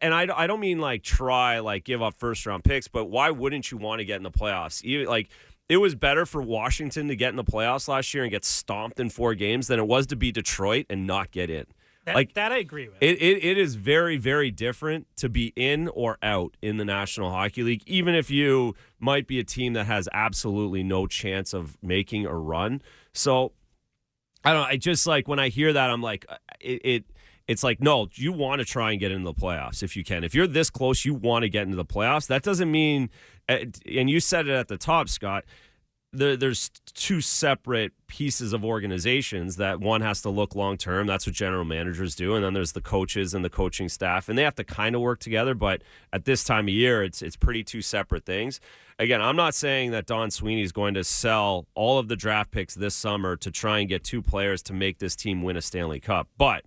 and I don't mean like try, like give up first round picks, but why wouldn't you want to get in the playoffs? Like, it was better for Washington to get in the playoffs last year and get stomped in 4 games than it was to beat Detroit and not get in. That I agree with. It is very, very different to be in or out in the National Hockey League, even if you might be a team that has absolutely no chance of making a run. So, I don't know. I just, like, when I hear that, I'm like, it's like, no, you want to try and get into the playoffs if you can. If you're this close, you want to get into the playoffs. That doesn't mean, and you said it at the top, Scott, there's 2 separate pieces of organizations that one has to look long-term. That's what general managers do. And then there's the coaches and the coaching staff, and they have to kind of work together. But at this time of year, it's pretty 2 separate things. Again, I'm not saying that Don Sweeney is going to sell all of the draft picks this summer to try and get 2 players to make this team win a Stanley Cup. But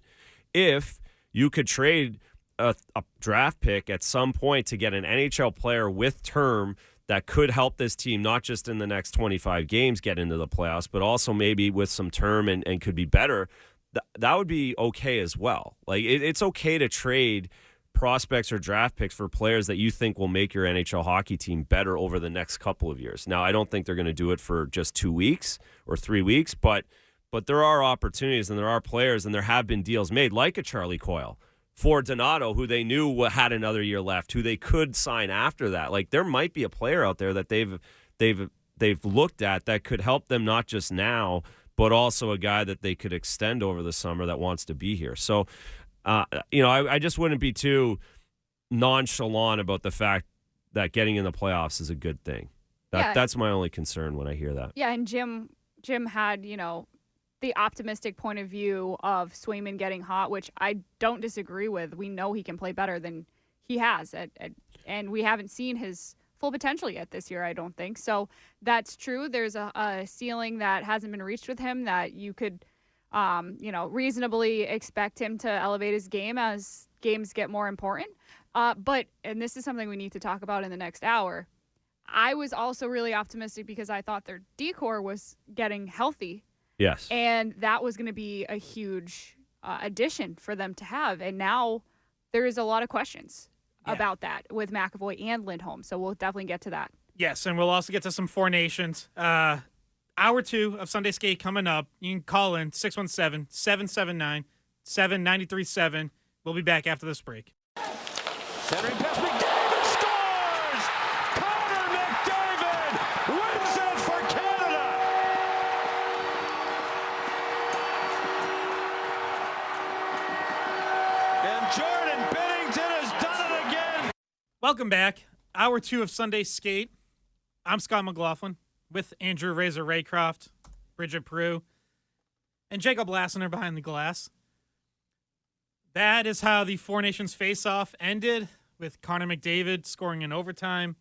if you could trade a draft pick at some point to get an NHL player with term that could help this team, not just in the next 25 games get into the playoffs, but also maybe with some term and could be better, that would be okay as well. Like, it's okay to trade prospects or draft picks for players that you think will make your NHL hockey team better over the next couple of years. Now, I don't think they're going to do it for just 2 weeks or 3 weeks, but there are opportunities and there are players and there have been deals made, like a Charlie Coyle for Donato, who they knew had another year left, who they could sign after that. Like, there might be a player out there that they've looked at that could help them, not just now, but also a guy that they could extend over the summer that wants to be here. So, I just wouldn't be too nonchalant about the fact that getting in the playoffs is a good thing. That's my only concern when I hear that. Yeah, and Jim had, the optimistic point of view of Swayman getting hot, which I don't disagree with. We know he can play better than he has, and we haven't seen his full potential yet this year, I don't think. So that's true. There's a ceiling that hasn't been reached with him that you could reasonably expect him to elevate his game as games get more important. But this is something we need to talk about in the next hour, I was also really optimistic because I thought their decor was getting healthy. Yes. And that was going to be a huge addition for them to have. And now there is a lot of questions about that with McAvoy and Lindholm. So we'll definitely get to that. Yes, and we'll also get to some Four Nations. Hour 2 of Sunday Skate coming up. You can call in 617-779-7937. We'll be back after this break. Centering pass, McDavid scores! Connor McDavid wins it for Canada! And Jordan Binnington has done it again! Welcome back. Hour 2 of Sunday Skate. I'm Scott McLaughlin with Andrew Razor Raycroft, Bridgette Prue, and Jacob Lassner behind the glass. That is how the Four Nations face-off ended, with Connor McDavid scoring in overtime.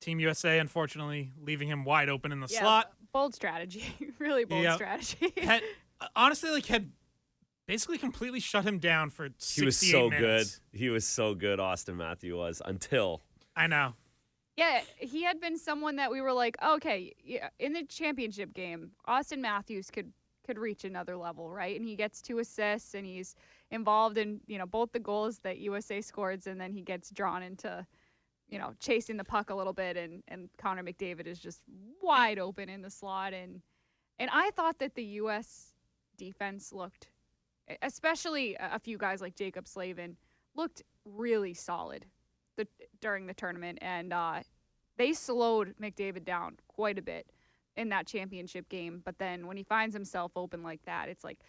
Team USA, unfortunately, leaving him wide open in the slot. Bold strategy. Really bold strategy. Had basically completely shut him down for 68 He was so minutes. good. He was so good, Austin Matthews was, until. I know. Yeah, he had been someone that we were like, okay, yeah, in the championship game, Austin Matthews could reach another level, right? And he gets 2 assists, and he's involved in, both the goals that USA scores, and then he gets drawn into, chasing the puck a little bit, and Connor McDavid is just wide open in the slot. And I thought that the U.S. defense looked, especially a few guys like Jacob Slavin, looked really solid during the tournament, and they slowed McDavid down quite a bit in that championship game. But then when he finds himself open like that, it's like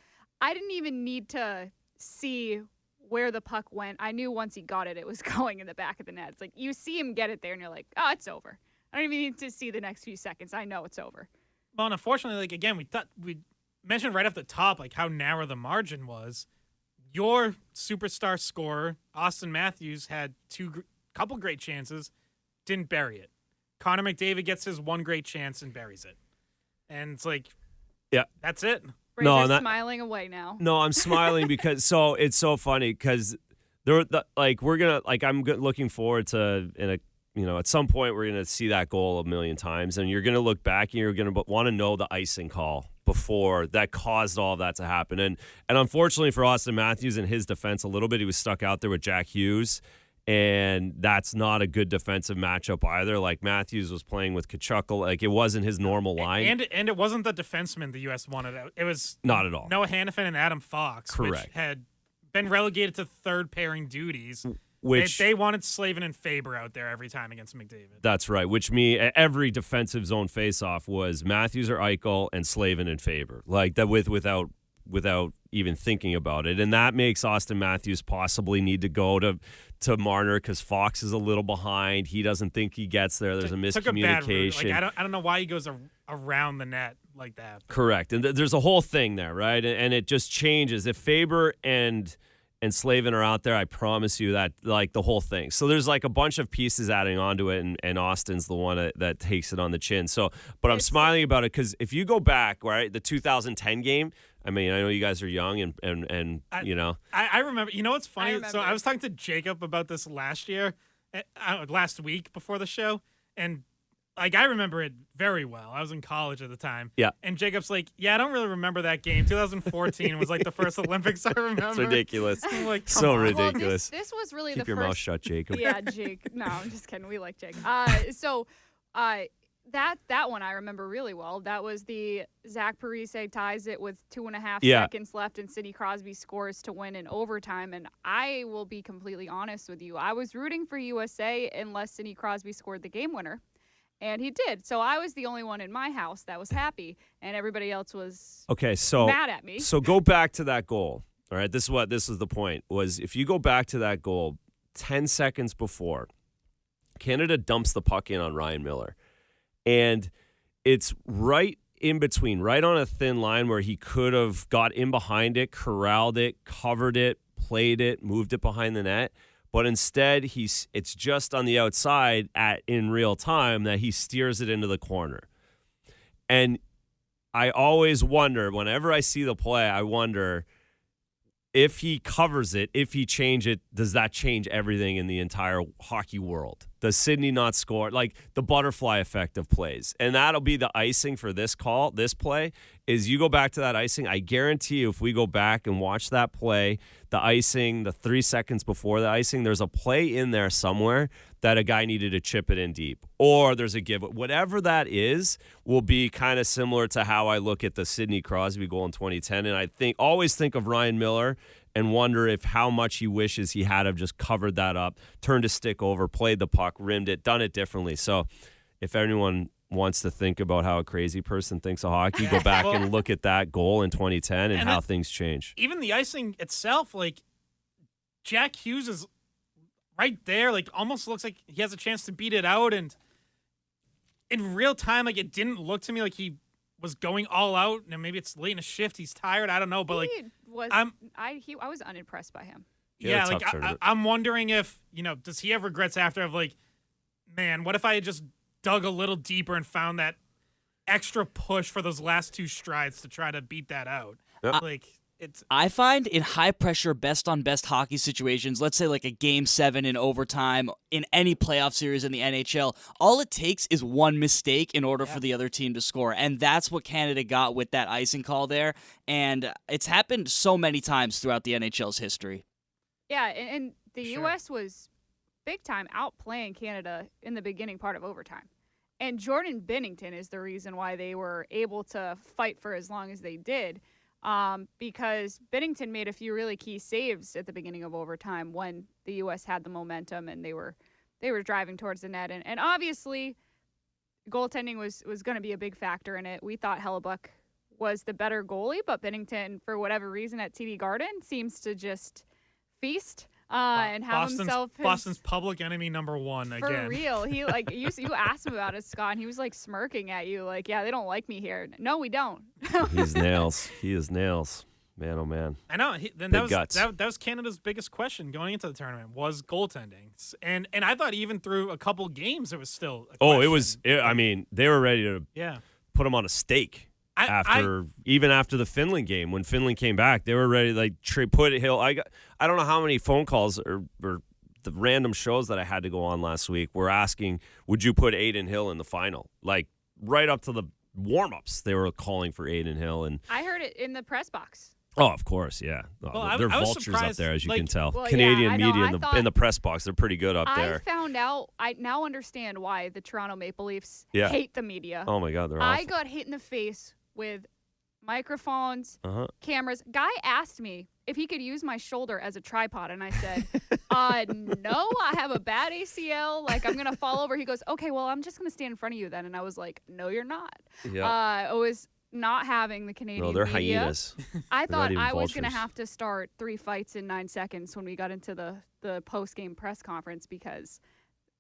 I didn't even need to see where the puck went. I knew once he got it, it was going in the back of the net. It's like you see him get it there, and you're like, oh, it's over. I don't even need to see the next few seconds. I know it's over. Well, and unfortunately, again, we mentioned right off the top how narrow the margin was. Your superstar scorer, Austin Matthews, had couple great chances, didn't bury it. Connor McDavid gets his one great chance and buries it. And it's like, yeah, that's it. Razor's smiling away now. No, I'm smiling because it's so funny because I'm looking forward to at some point we're gonna see that goal a million times, and you're gonna look back and you're gonna want to know the icing call before that caused all of that to happen. And unfortunately for Austin Matthews, in his defense, a little bit, he was stuck out there with Jack Hughes. And that's not a good defensive matchup either. Like Matthews was playing with Kachuk, like it wasn't his normal line. And it wasn't the defenseman the U.S. wanted. It was not at all. Noah Hannafin and Adam Fox, correct, which had been relegated to third pairing duties. Which they wanted Slavin and Faber out there every time against McDavid. That's right. Which every defensive zone faceoff was Matthews or Eichel and Slavin and Faber, like that without even thinking about it. And that makes Austin Matthews possibly need to go to Marner because Fox is a little behind. He doesn't think he gets there. There's a miscommunication. Took a bad route. Like, I don't know why he goes around the net like that. Correct. And there's a whole thing there, right? And it just changes. If Faber and Slavin are out there, I promise you that like the whole thing. So there's like a bunch of pieces adding onto it, and Austin's the one that takes it on the chin. So, but I'm smiling about it because if you go back, right, the 2010 game, I mean, I know you guys are young and I remember. You know what's funny? So I was talking to Jacob about this last week before the show, and like I remember it very well. I was in college at the time. Yeah. And Jacob's like, yeah, I don't really remember that game. 2014 was like the first Olympics I remember. It's ridiculous. I'm like, so on. ridiculous. Well, this was really Keep the your first. mouth shut, Jacob. Yeah, Jake. No, I'm just kidding. We like Jake. That one I remember really well. That was the Zach Parise ties it with 2.5 seconds left, and Sidney Crosby scores to win in overtime. And I will be completely honest with you. I was rooting for USA unless Sidney Crosby scored the game winner, and he did. So I was the only one in my house that was happy, and everybody else was mad at me. So go back to that goal. All right, this is the point. Was if you go back to that goal 10 seconds before, Canada dumps the puck in on Ryan Miller. And it's right in between, right on a thin line where he could have got in behind it, corralled it, covered it, played it, moved it behind the net. But instead, it's just on the outside in real time that he steers it into the corner. And I always wonder, whenever I see the play, I wonder if he covers it, if he changes it, does that change everything in the entire hockey world? Does Sidney not score? Like the butterfly effect of plays. And that'll be the icing for this play, is you go back to that icing. I guarantee you if we go back and watch that play, the icing, the 3 seconds before the icing, there's a play in there somewhere that a guy needed to chip it in deep. Or there's a give. Whatever that is will be kind of similar to how I look at the Sidney Crosby goal in 2010. And I always think of Ryan Miller and wonder if how much he wishes he had have just covered that up, turned his stick over, played the puck, rimmed it, done it differently. So if anyone wants to think about how a crazy person thinks of hockey, go back and look at that goal in 2010 and how things change. Even the icing itself, like Jack Hughes is right there, like almost looks like he has a chance to beat it out. And in real time, like it didn't look to me like he was going all out. And maybe it's late in a shift, he's tired, I don't know. But I was unimpressed by him. Yeah, like I'm wondering if, does he have regrets after of like, man, what if I had just dug a little deeper and found that extra push for those last 2 strides to try to beat that out. Yep. Like it's. I find in high pressure, best on best hockey situations, let's say like a game 7 in overtime in any playoff series in the NHL, all it takes is one mistake in order for the other team to score. And that's what Canada got with that icing call there. And it's happened so many times throughout the NHL's history. Yeah, and the U.S. was big time outplaying Canada in the beginning part of overtime. And Jordan Binnington is the reason why they were able to fight for as long as they did. Because Binnington made a few really key saves at the beginning of overtime when the U.S. had the momentum and they were driving towards the net. And obviously, goaltending was going to be a big factor in it. We thought Hellebuck was the better goalie, but Binnington, for whatever reason at TD Garden, seems to just feast and have himself Boston's public enemy number 1 again. For real. He like you asked him about it, Scott, and he was like smirking at you like, yeah, they don't like me here. No, we don't. He's nails. He is nails. Man, oh man. I know. That was Canada's biggest question going into the tournament was goaltending, and I thought even through a couple games it was still. It was. I mean, they were ready to put him on a stake. Even after the Finland game, when Finland came back, they were ready to like put Hill. I don't know how many phone calls or the random shows that I had to go on last week were asking, would you put Aiden Hill in the final? Like right up to the warm-ups, they were calling for Aiden Hill, and I heard it in the press box. Oh, of course, yeah. Well, they're I was vultures up there, as you can tell. Well, Canadian I know. media in the press box, they're pretty good up there. I found out. I now understand why the Toronto Maple Leafs Yeah. hate the media. Oh my God, they're I awful. got hit in the face with microphones, Uh-huh. cameras. Guy asked me if he could use my shoulder as a tripod, and I said, no, I have a bad ACL. Like, I'm going to fall over. He goes, okay, well, I'm just going to stand in front of you then. And I was like, no, you're not. Yeah. I was not having the Canadian No, they're media. hyenas. I They're not thought even I was going to vultures. have to start 3 fights in 9 seconds when we got into the post-game press conference because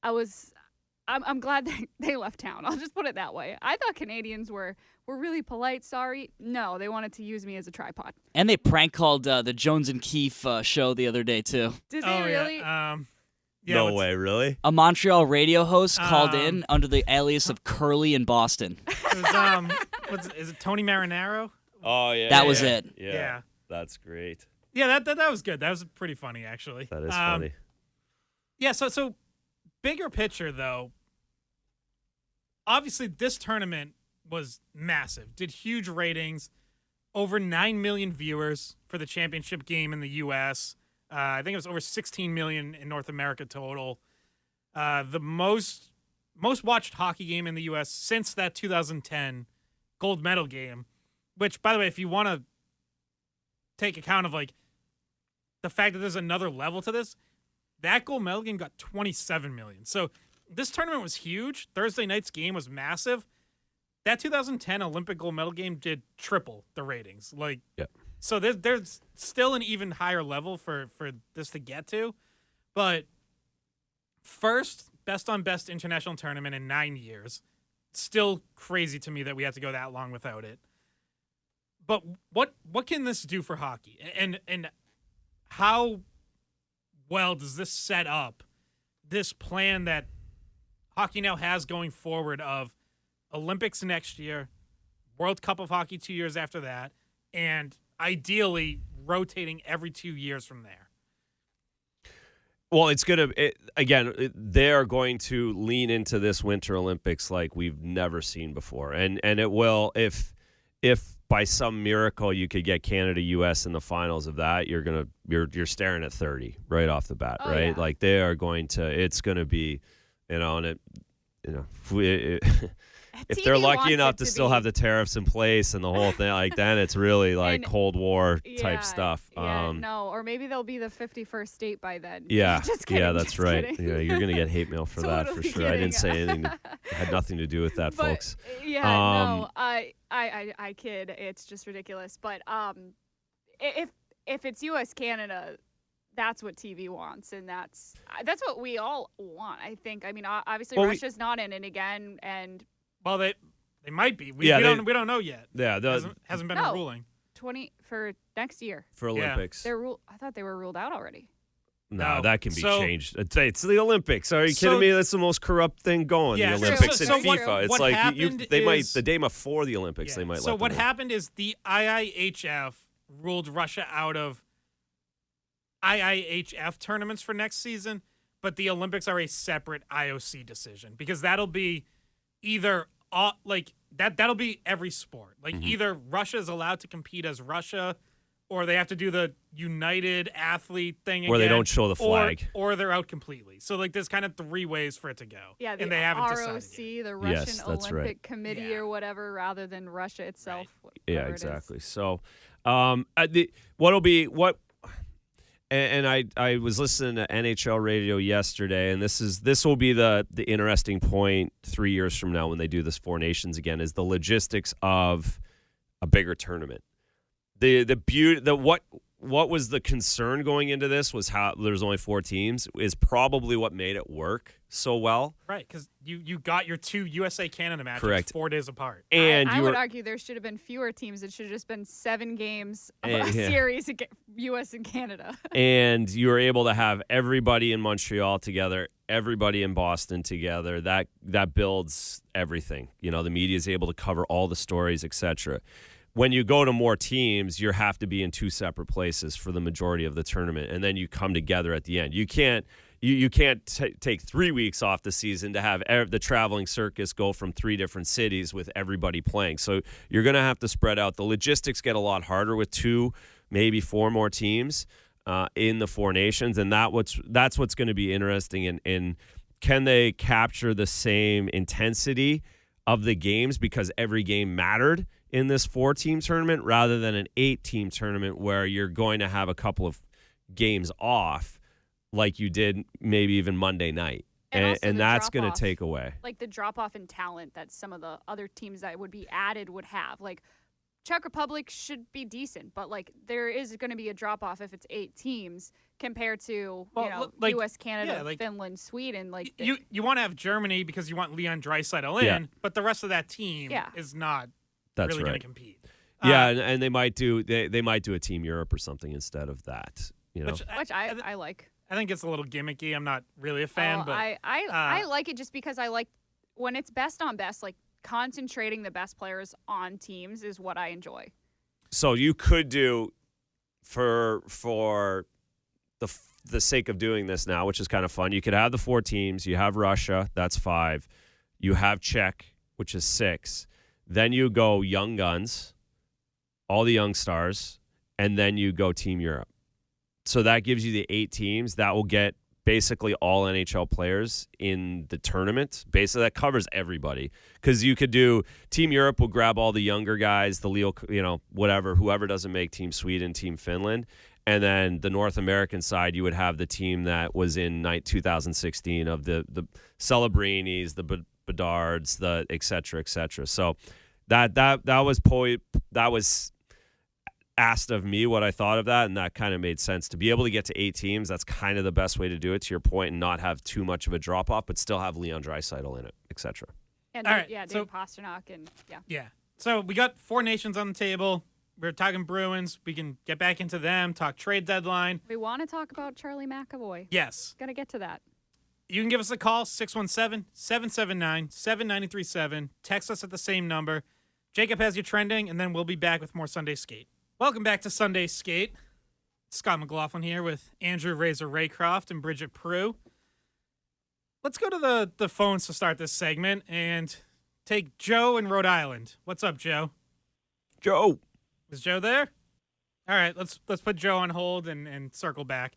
I'm glad they left town. I'll just put it that way. I thought Canadians were really polite. Sorry. No, they wanted to use me as a tripod. And they prank called the Jones and Keefe show the other day, too. Did they really? Yeah. No way, really? A Montreal radio host called in under the alias of Curly in Boston. It was, is it Tony Marinaro? Oh, yeah. That was it. Yeah. That's great. Yeah, that was good. That was pretty funny, actually. That is funny. Yeah, so bigger picture, though, obviously this tournament was massive. Did huge ratings. Over 9 million viewers for the championship game in the U.S., I think it was over 16 million in North America total. The most watched hockey game in the U.S. since that 2010 gold medal game, which, by the way, if you want to take account of like the fact that there's another level to this, that gold medal game got 27 million. So this tournament was huge. Thursday night's game was massive. That 2010 Olympic gold medal game did triple the ratings. Like, Yep. So there's still an even higher level for this to get to. But first, best on best international tournament in 9 years. Still crazy to me that we had to go that long without it. But what can this do for hockey? And how well does this set up this plan that hockey now has going forward of Olympics next year, World Cup of Hockey 2 years after that, and ideally rotating every 2 years from there? Well, it's going to, they are going to lean into this Winter Olympics like we've never seen before. And it will, if by some miracle you could get Canada, U.S. in the finals of that, you're staring at 30 right off the bat, right? Yeah. Like they are going to, it's going to be, if they're TV lucky wants enough it to to still be. have the tariffs in place and the whole thing, like then it's really like And- Cold War Yeah, type stuff. Yeah, no, or maybe they'll be the 51st state by then. Yeah, Just kidding, yeah, that's just right. kidding. Yeah, you're gonna get hate mail for that for Totally sure. I didn't say kidding. anything. It had nothing to do with that, But, folks. Yeah, Um, no, I kid. It's just ridiculous. But if it's U.S. Canada, that's what TV wants, and that's what we all want. I think. I mean, obviously Well, Russia's not in it again, and Well, they might be. We Yeah, we don't know yet. Yeah, Hasn't been No. a ruling. 20 for next year. for Olympics. I thought they were ruled out already. No, that can be So- changed. It's the Olympics. Are you kidding me? That's the most corrupt thing going. Yeah, the so- Olympics so and what- FIFA. It's what like happened they might is- the day before the Olympics they might. So let what them in. happened is the IIHF ruled Russia out of IIHF tournaments for next season, but the Olympics are a separate IOC decision because that'll be either that'll be every sport. Like either Russia is allowed to compete as Russia, or they have to do the United Athlete thing Where they again, don't show the flag. or they're out completely. So like there's kind of 3 ways for it to go. Yeah, the and they haven't ROC, decided yet. the Russian Yes, that's Olympic right. Committee or whatever, rather than Russia itself. Yeah, whatever it is. exactly. So, and I was listening to NHL radio yesterday, and this will be the interesting point 3 years from now when they do this Four Nations again, is the logistics of a bigger tournament. What was the concern going into this was how there's only 4 teams is probably what made it work so well. Right, because you got your 2 USA-Canada matches Correct. 4 days apart. And I would argue there should have been fewer teams. It should have just been 7 games of a series against U.S. and Canada. And you were able to have everybody in Montreal together, everybody in Boston together. That builds everything. You know, the media is able to cover all the stories, etc. When you go to more teams, you have to be in 2 separate places for the majority of the tournament, and then you come together at the end. You can't take 3 weeks off the season to have the traveling circus go from 3 different cities with everybody playing. So you're going to have to spread out. The logistics get a lot harder with 2, maybe 4 more teams in the Four Nations, and that's what's going to be interesting. In can they capture the same intensity of the games because every game mattered in this 4-team tournament rather than an 8-team tournament where you're going to have a couple of games off like you did maybe even Monday night. And that's going to take away. Like the drop-off in talent that some of the other teams that would be added would have. Like Czech Republic should be decent, but like there is going to be a drop-off if it's 8 teams compared to U.S., Canada, Finland, Sweden. Like you want to have Germany because you want Leon Draisaitl in, but the rest of that team is not really going to compete. Yeah, and they might do a Team Europe or something instead of that. You know, which I like. I think it's a little gimmicky. I'm not really a fan, but I like it just because I like when it's best on best. Like concentrating the best players on teams is what I enjoy. So you could do for the sake of doing this now, which is kind of fun. You could have the 4 teams. You have Russia, that's 5. You have Czech, which is 6. Then you go young guns, all the young stars, and then you go Team Europe. So that gives you the 8 teams. That will get basically all NHL players in the tournament. Basically, that covers everybody. Because you could do Team Europe will grab all the younger guys, the Leo, whoever doesn't make Team Sweden, Team Finland. And then the North American side, you would have the team that was in 2016 of the Celebrinis, the Bedards, the et cetera, et cetera. So that was asked of me what I thought of that, and that kind of made sense. To be able to get to 8 teams, that's kind of the best way to do it, to your point, and not have too much of a drop-off, but still have Leon Draisaitl in it, etc. And Dave Pasternak and Yeah. So we got 4 nations on the table. We're talking Bruins. We can get back into them, talk trade deadline. We want to talk about Charlie McAvoy. Yes. Got to get to that. You can give us a call, 617-779-7937. Text us at the same number. Jacob has you trending, and then we'll be back with more Sunday Skate. Welcome back to Sunday Skate. Scott McLaughlin here with Andrew Razor Raycroft and Bridgette Prue. Let's go to the phones to start this segment and take Joe in Rhode Island. What's up, Joe? Joe. Is Joe there? All right, let's put Joe on hold and circle back.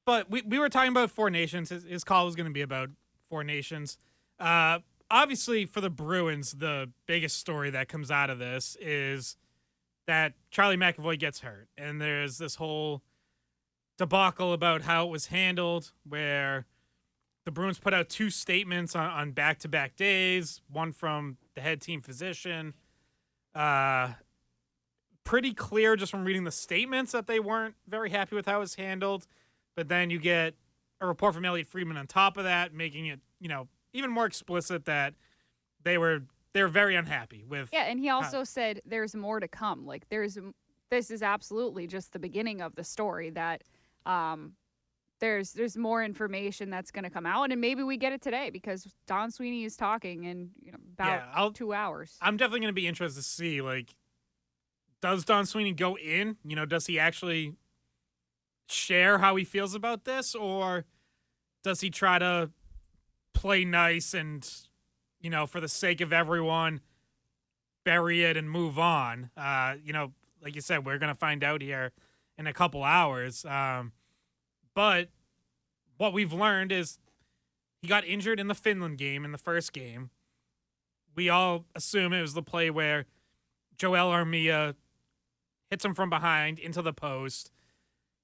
But we were talking about Four Nations. His call was going to be about Four Nations. Obviously, for the Bruins, the biggest story that comes out of this is that Charlie McAvoy gets hurt. And there's this whole debacle about how it was handled, where the Bruins put out 2 statements on back-to-back days, one from the head team physician. Pretty clear just from reading the statements that they weren't very happy with how it was handled. But then you get a report from Elliot Friedman on top of that, making it, even more explicit that they were very unhappy with. Yeah, and he also said there's more to come. Like there's this is absolutely just the beginning of the story, that there's more information that's going to come out, and maybe we get it today because Don Sweeney is talking in about 2 hours. I'm definitely going to be interested to see, like, does Don Sweeney go in? Does he actually share how he feels about this, or does he try to play nice and, for the sake of everyone, bury it and move on? Like you said, we're going to find out here in a couple hours. But what we've learned is he got injured in the Finland game, in the first game. We all assume it was the play where Joel Armia hits him from behind into the post.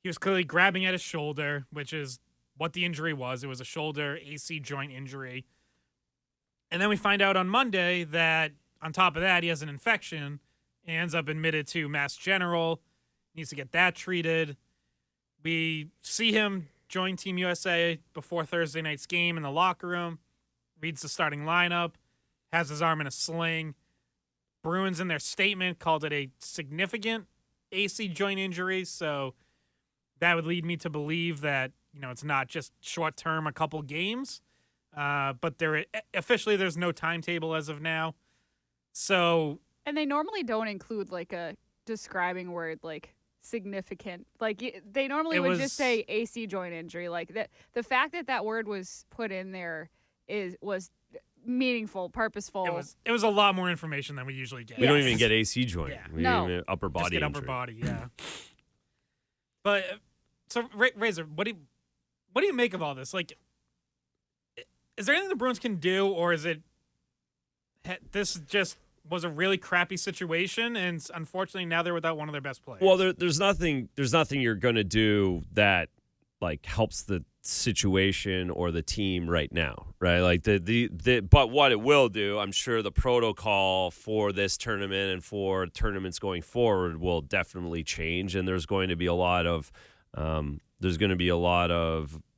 He was clearly grabbing at his shoulder, which is what the injury was. It was a shoulder AC joint injury. And then we find out on Monday that on top of that, he has an infection and ends up admitted to Mass General. Needs to get that treated. We see him join Team USA before Thursday night's game in the locker room, reads the starting lineup, has his arm in a sling. Bruins in their statement called it a significant AC joint injury, so that would lead me to believe that, it's not just short-term, a couple games, but officially there's no timetable as of now. So, and they normally don't include like a describing word like significant. Like they normally would just say AC joint injury. Like the fact that word was put in there was meaningful, purposeful. It was a lot more information than we usually get. We don't even get AC joint. Yeah. We No. even upper body Just get injury. upper body, yeah. But so Razor, what do you make of all this? Like, is there anything the Bruins can do, or is it this just was a really crappy situation, and unfortunately now they're without one of their best players? Well, there's nothing you're going to do that like helps the situation or the team right now, right? Like but what it will do, I'm sure the protocol for this tournament and for tournaments going forward will definitely change, and there's going to be a lot of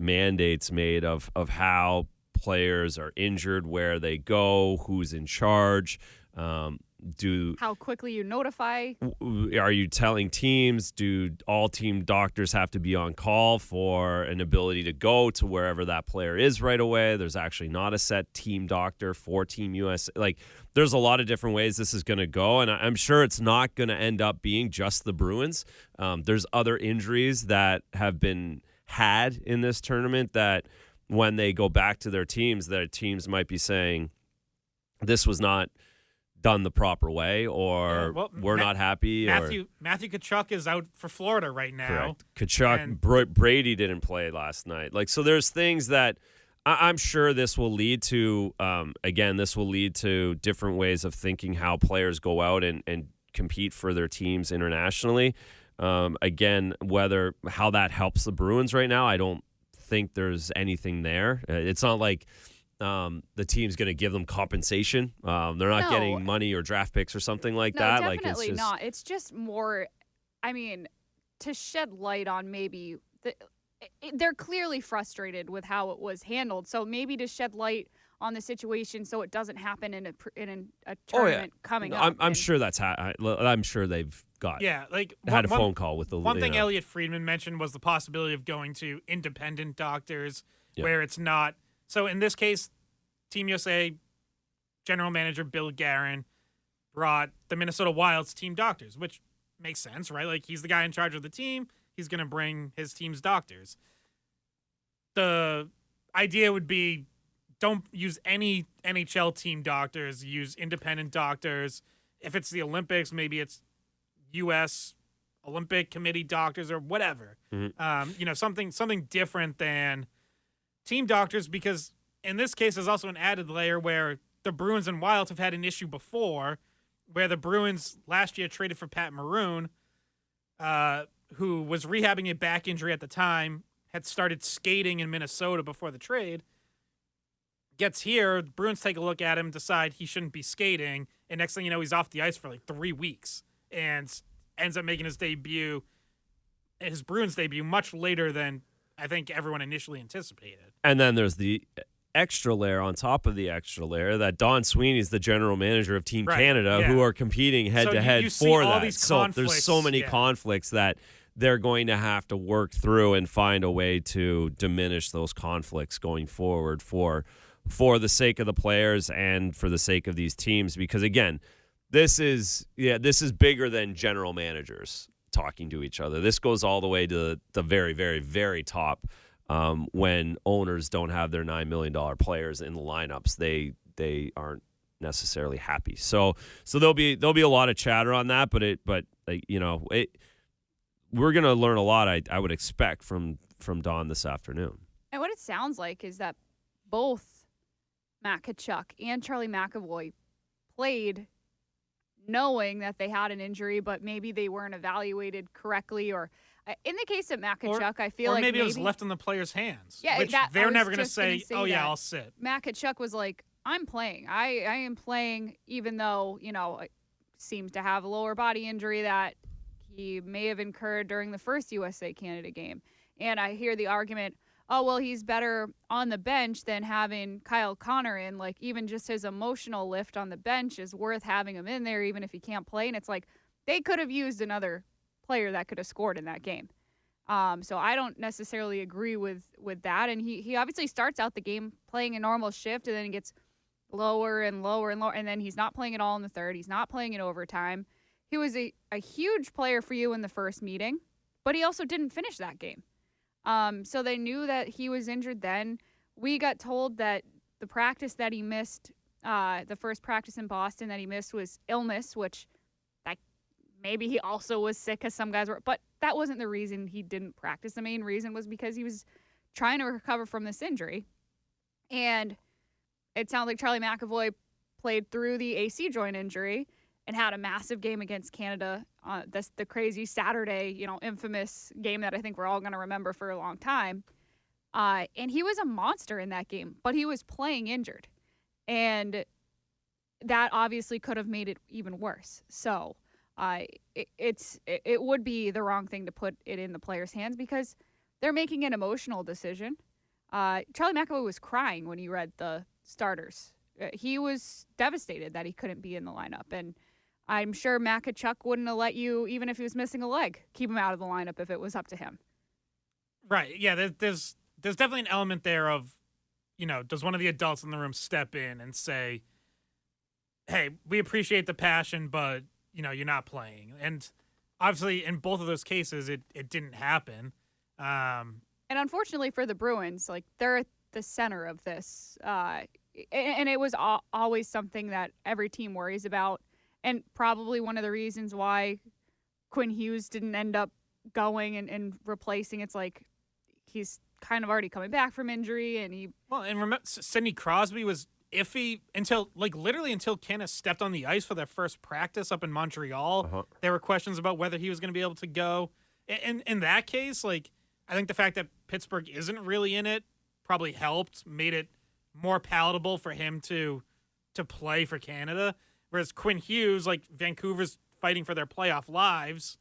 mandates made of how players are injured, where they go, who's in charge. How quickly you notify? Are you telling teams? Do all team doctors have to be on call for an ability to go to wherever that player is right away? There's actually not a set team doctor for Team USA. Like, there's a lot of different ways this is going to go, and I'm sure it's not going to end up being just the Bruins. There's other injuries that have been had in this tournament that when they go back to their teams might be saying, this was not done the proper way, or we're not happy. Matthew Tkachuk is out for Florida right now. Correct. Tkachuk, Brady didn't play last night. Like, so there's things that I'm sure this will lead to, this will lead to different ways of thinking how players go out and compete for their teams internationally. How that helps the Bruins right now, I don't think there's anything there. It's not like the team's going to give them compensation. They're not getting money or draft picks or something like that. Definitely not. It's just more, to shed light on maybe they're clearly frustrated with how it was handled. So maybe to shed light on the situation so it doesn't happen in a tournament coming up. I'm sure that's I'm sure they've got. Yeah, had a phone call with the one thing. Elliot Friedman mentioned was the possibility of going to independent doctors where it's not. So in this case, Team USA general manager Bill Guerin brought the Minnesota Wild's team doctors, which makes sense, right? Like, he's the guy in charge of the team. He's going to bring his team's doctors. The idea would be, don't use any NHL team doctors. Use independent doctors. If it's the Olympics, maybe it's U.S. Olympic Committee doctors or whatever. Mm-hmm. Something different than team doctors, because in this case there's also an added layer where the Bruins and Wild have had an issue before, where the Bruins last year traded for Pat Maroon, who was rehabbing a back injury at the time, had started skating in Minnesota before the trade. Gets here, the Bruins take a look at him, decide he shouldn't be skating, and next thing you know, he's off the ice for 3 weeks and ends up making his Bruins debut much later than I think everyone initially anticipated. And then there's the extra layer on top of the extra layer that Don Sweeney is the general manager of Team Right, Canada, yeah. who are competing head to head you see for all that. these So there's so conflicts, many yeah. conflicts that they're going to have to work through and find a way to diminish those conflicts going forward for the sake of the players and for the sake of these teams. Because again, this is bigger than general managers talking to each other. This goes all the way to the very, very, very top. When owners don't have their $9 million players in the lineups, they aren't necessarily happy. So there'll be a lot of chatter on that, but we're gonna learn a lot. I would expect from Don this afternoon. And what it sounds like is that both Matt Tkachuk and Charlie McAvoy played knowing that they had an injury, but maybe they weren't evaluated correctly, or in the case of Matt Tkachuk, I feel like maybe it was left in the player's hands. Yeah, which I they're was never going to just say, gonna "Oh yeah, that. I'll sit." Matt Tkachuk was like, "I'm playing. I am playing, even though seems to have a lower body injury that he may have incurred during the first USA Canada game." And I hear the argument, "Oh well, he's better on the bench than having Kyle Connor in. Like even just his emotional lift on the bench is worth having him in there, even if he can't play." And it's like they could have used another player that could have scored in that game. So I don't necessarily agree with that. And he obviously starts out the game playing a normal shift, and then he gets lower and lower and lower, and then he's not playing at all in the third. He's not playing in overtime. He was a huge player for you in the first meeting, but he also didn't finish that game. So they knew that he was injured then. We got told that the practice that he missed, the first practice in Boston that he missed, was illness, which maybe he also was sick, as some guys were, but that wasn't the reason he didn't practice. The main reason was because he was trying to recover from this injury. And it sounded like Charlie McAvoy played through the AC joint injury and had a massive game against Canada. That's the crazy Saturday, infamous game that I think we're all going to remember for a long time. And he was a monster in that game, but he was playing injured. And that obviously could have made it even worse. So it would be the wrong thing to put it in the players' hands because they're making an emotional decision. Charlie McAvoy was crying when he read the starters. He was devastated that he couldn't be in the lineup, and I'm sure Matt Tkachuk wouldn't have let you, even if he was missing a leg, keep him out of the lineup if it was up to him. Right. Yeah. There's definitely an element there of, does one of the adults in the room step in and say, "Hey, we appreciate the passion, but you're not playing." And obviously, in both of those cases, it didn't happen. And unfortunately for the Bruins, they're at the center of this, and it was always something that every team worries about. And probably one of the reasons why Quinn Hughes didn't end up going and replacing. It's like he's kind of already coming back from injury, and remember, Sidney Crosby was iffy until Canada stepped on the ice for their first practice up in Montreal. Uh-huh. There were questions about whether he was going to be able to go. And in that case, I think the fact that Pittsburgh isn't really in it probably helped, made it more palatable for him to play for Canada. Whereas Quinn Hughes, Vancouver's fighting for their playoff lives,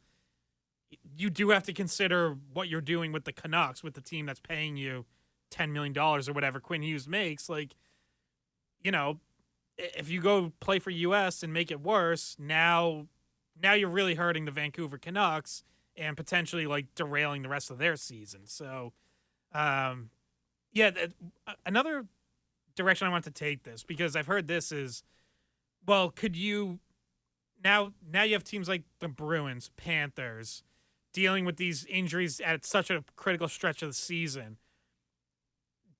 you do have to consider what you're doing with the Canucks, with the team that's paying you $10 million or whatever Quinn Hughes makes. If you go play for US and make it worse, now you're really hurting the Vancouver Canucks and potentially derailing the rest of their season. So, another direction I want to take this, because I've heard this is, well, could you now you have teams like the Bruins, Panthers dealing with these injuries at such a critical stretch of the season.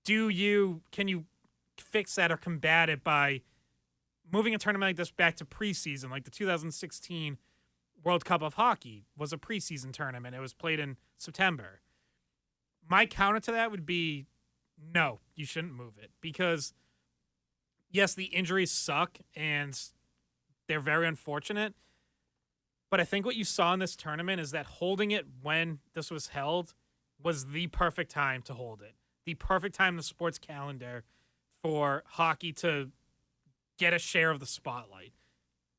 Can you fix that or combat it by moving a tournament like this back to preseason? Like the 2016 World Cup of Hockey was a preseason tournament. It was played in September. My counter to that would be, no, you shouldn't move it, because yes, the injuries suck and they're very unfortunate. But I think what you saw in this tournament is that holding it when this was held was the perfect time to hold it. The perfect time in the sports calendar for hockey to get a share of the spotlight.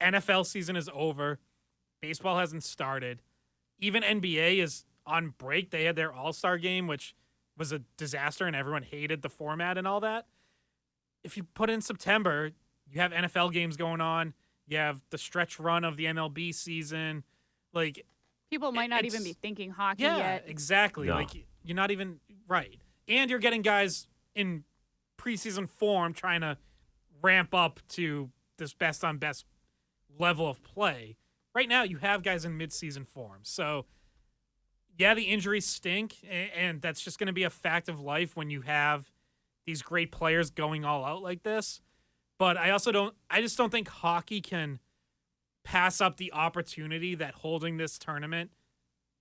NFL season is over. Baseball hasn't started. Even NBA is on break. They had their All-Star game, which was a disaster, and everyone hated the format and all that. if you put in September, you have NFL games going on. You have the stretch run of the MLB season. Like, people might not even be thinking hockey yeah, yet. Exactly. No. Like, you're not even right. And you're getting guys in preseason form trying to ramp up to this best on best level of play. Right now, you have guys in midseason form. So, yeah, the injuries stink, and that's just going to be a fact of life when you have these great players going all out like this. But I just don't think hockey can pass up the opportunity that holding this tournament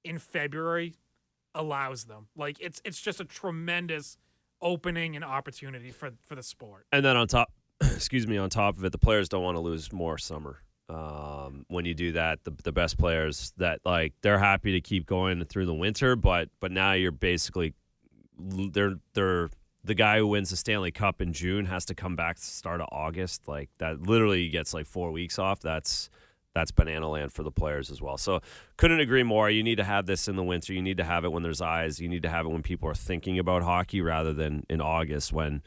in February allows them. Like, it's just a tremendous opening and opportunity for the sport. And then on top of it, the players don't want to lose more summer. When you do that, the best players that like they're happy to keep going through the winter, but now you're basically they're the guy who wins the Stanley Cup in June has to come back to the start of August. Like that literally gets like 4 weeks off. That's banana land for the players as well. So couldn't agree more. You need to have this in the winter. You need to have it when there's eyes. You need to have it when people are thinking about hockey rather than in August when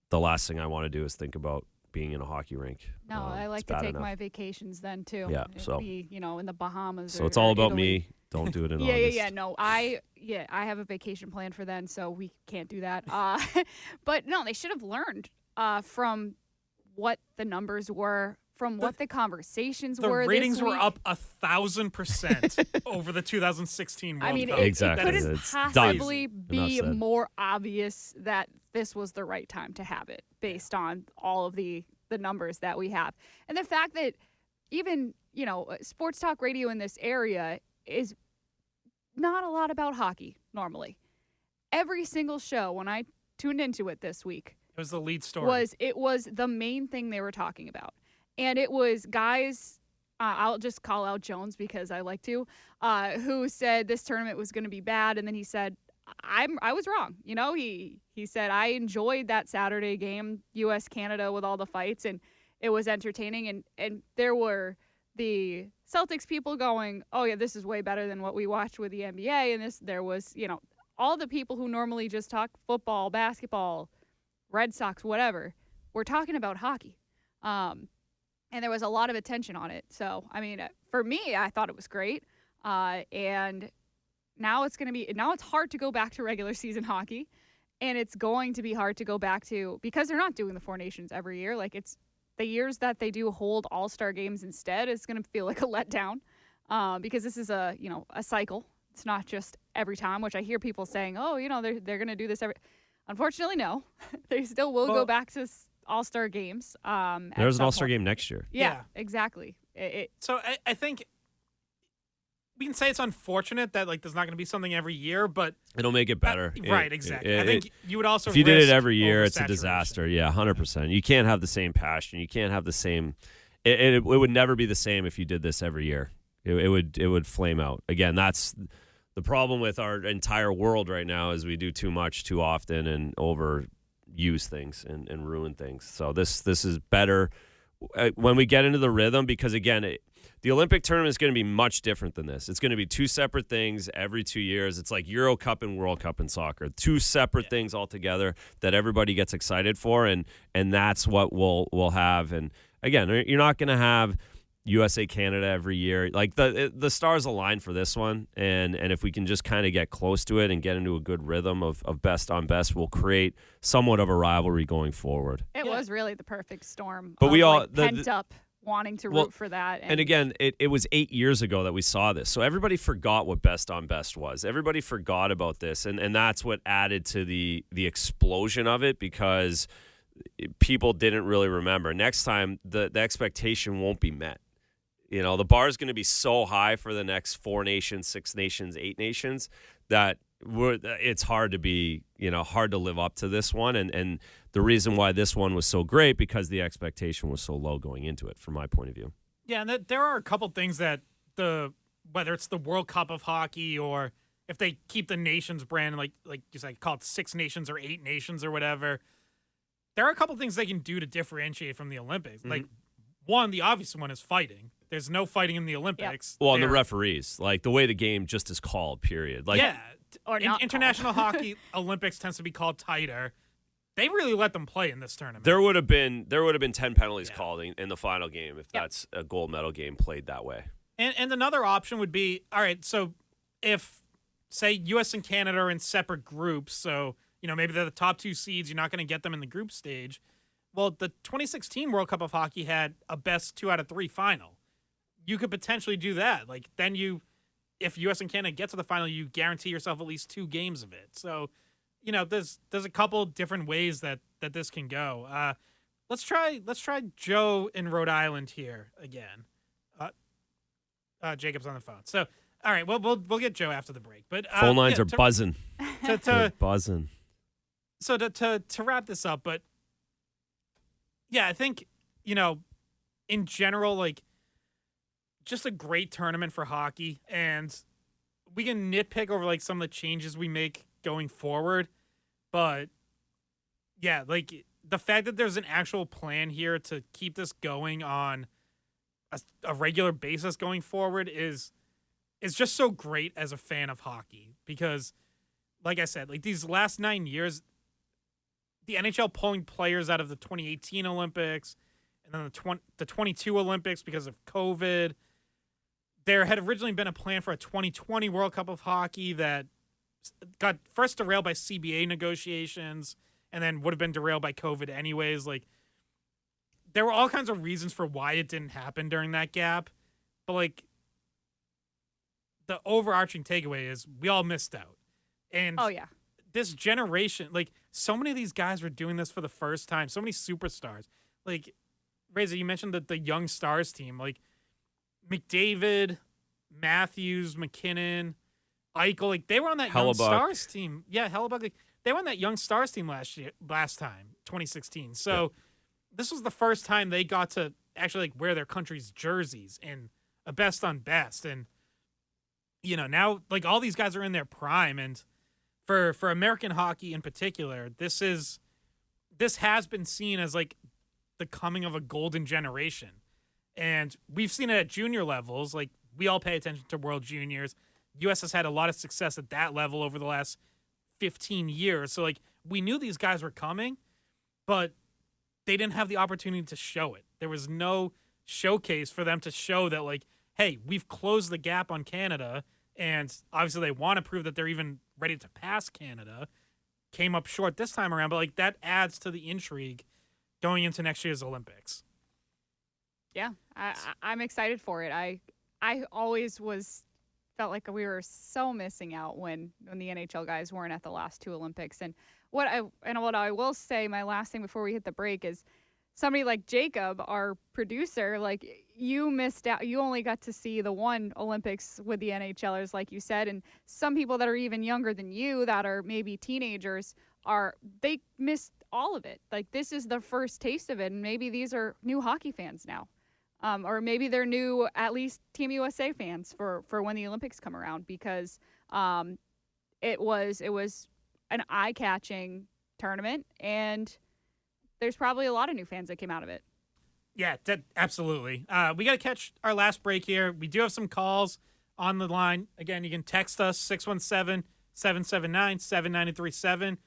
the last thing I want to do is think about being in a hockey rink. No, I like to take my vacations then too. Yeah, It'd be, in the Bahamas. So or, it's all about Italy. me. Don't do it in yeah, August. Yeah. No, I have a vacation planned for then, so we can't do that. But no, they should have learned from what the numbers were, from what the conversations were. The ratings this were week. up 1,000% over the 2016 World Cup. Exactly. It couldn't It's possibly done. be Enough said. more obvious that this was the right time to have it based on all of the numbers that we have. And the fact that even, sports talk radio in this area is not a lot about hockey normally. Every single show, when I tuned into it this week, it was the lead story. It was the main thing they were talking about. And it was guys, I'll just call out Jones because I like to, who said this tournament was going to be bad. And then he said, I was wrong. He said, I enjoyed that Saturday game, U.S.-Canada, with all the fights, and it was entertaining. And there were the Celtics people going, oh, yeah, this is way better than what we watched with the NBA. And there was, all the people who normally just talk football, basketball, Red Sox, whatever, were talking about hockey. And there was a lot of attention on it. So, for me, I thought it was great. And now it's hard to go back to regular season hockey. And it's going to be hard to go back to, because they're not doing the Four Nations every year. Like, it's the years that they do hold all-star games instead, it's going to feel like a letdown, because this is a cycle. It's not just every time, which I hear people saying, oh, they're going to do this every. Unfortunately, no. They still will go back to all-star games. There's an all-star game next year. Yeah. Exactly. So I think we can say it's unfortunate that there's not going to be something every year, but it'll make it better. Right, exactly. I think you would also if you did it risk every year, it's a oversaturation. disaster. Yeah, 100%. You can't have the same passion. You can't have the same. It would never be the same if you did this every year. It would flame out. Again, that's the problem with our entire world right now is we do too much too often and overuse things and ruin things. So this is better when we get into the rhythm, because again, the Olympic tournament is going to be much different than this. It's going to be two separate things every 2 years. It's like Euro Cup and World Cup in soccer. Two separate things altogether that everybody gets excited for, and that's what we'll have. And again, you're not going to have USA Canada every year. Like the stars align for this one, and if we can just kind of get close to it and get into a good rhythm of best on best, we'll create somewhat of a rivalry going forward. It was really the perfect storm. But we all pent up wanting to root for that. And again, it was 8 years ago that we saw this. So everybody forgot what best on best was. Everybody forgot about this. And that's what added to the explosion of it, because people didn't really remember. Next time, the expectation won't be met. The bar is going to be so high for the next 4 nations, 6 nations, 8 nations that it's hard to be, hard to live up to this one. And the reason why this one was so great, because the expectation was so low going into it, from my point of view. Yeah, and there are a couple things that whether it's the World Cup of hockey or if they keep the nations brand, like you said, call it 6 nations or 8 nations or whatever, there are a couple things they can do to differentiate from the Olympics. Mm-hmm. Like, one, the obvious one is fighting. There's no fighting in the Olympics. Well, and the referees, like the way the game just is called, period. Like, yeah. Or not international hockey, Olympics tends to be called tighter. they really let them play in this tournament. There would have been 10 penalties called in the final game if that's a gold medal game played that way. And another option would be, all right, so if, say, U.S. and Canada are in separate groups, so, maybe they're the top 2 seeds, you're not going to get them in the group stage. Well, the 2016 World Cup of Hockey had a best 2 out of 3 final. You could potentially do that. Like, then if U.S. and Canada get to the final, you guarantee yourself at least 2 games of it. So, there's a couple different ways that this can go. Let's try Joe in Rhode Island here again. Jacob's on the phone. So, all right, we'll get Joe after the break. But phone lines are buzzing. They're buzzing. So to wrap this up, but yeah, I think in general, like, just a great tournament for hockey, and we can nitpick over like some of the changes we make going forward, but yeah, like the fact that there's an actual plan here to keep this going on a regular basis going forward is just so great as a fan of hockey, because like I said, like these last 9 years, the NHL pulling players out of the 2018 Olympics and then the 22 Olympics because of COVID. There had originally been a plan for a 2020 World Cup of Hockey that got first derailed by CBA negotiations and then would have been derailed by COVID anyways. Like, there were all kinds of reasons for why it didn't happen during that gap. But, like, the overarching takeaway is we all missed out. And this generation, like, so many of these guys were doing this for the first time. So many superstars. Like, Reza, you mentioned that the young stars team, like, McDavid, Matthews, McKinnon, Eichel, like they were on that young stars team. Yeah, Hellebuck, like, they were on that young stars team last time, 2016. So this was the first time they got to actually like wear their country's jerseys in a best on best. And now like all these guys are in their prime, and for American hockey in particular, this has been seen as like the coming of a golden generation. And we've seen it at junior levels. Like, we all pay attention to World Juniors. U.S. has had a lot of success at that level over the last 15 years. So, like, we knew these guys were coming, but they didn't have the opportunity to show it. There was no showcase for them to show that, like, hey, we've closed the gap on Canada, and obviously they want to prove that they're even ready to pass Canada. Came up short this time around, but, like, that adds to the intrigue going into next year's Olympics. Yeah, I'm excited for it. I always felt like we were so missing out when the NHL guys weren't at the last 2 Olympics. And what I will say, my last thing before we hit the break, is somebody like Jacob, our producer, like, you missed out. You only got to see the 1 Olympics with the NHLers, like you said, and some people that are even younger than you, that are maybe teenagers, they missed all of it. Like, this is the first taste of it, and maybe these are new hockey fans now. Or maybe they're new, at least Team USA fans for when the Olympics come around, because it was an eye-catching tournament, and there's probably a lot of new fans that came out of it. Yeah, absolutely. We got to catch our last break here. We do have some calls on the line. Again, you can text us, 617-779-7937.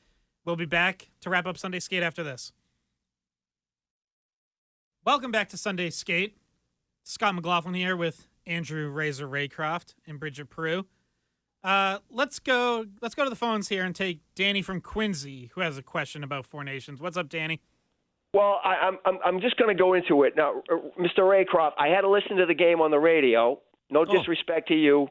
We'll be back to wrap up Sunday Skate after this. Welcome back to Sunday Skate. Scott McLaughlin here with Andrew Razor Raycroft and Bridgette Prue. Let's go to the phones here and take Danny from Quincy, who has a question about Four Nations. What's up, Danny? Well, I'm just going to go into it now, Mr. Raycroft. I had to listen to the game on the radio. No disrespect to you.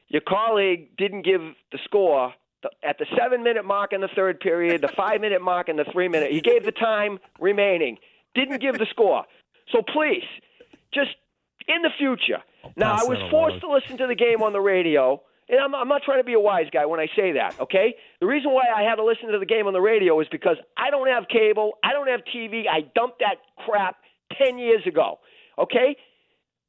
Your colleague didn't give the score at the 7-minute mark in the third period, the 5-minute mark in the 3-minute. He gave the time remaining. Didn't give the score. So please, just in the future. Now, I was forced to listen to the game on the radio, and I'm not trying to be a wise guy when I say that, okay? The reason why I had to listen to the game on the radio is because I don't have cable, I don't have TV, I dumped that crap 10 years ago, okay?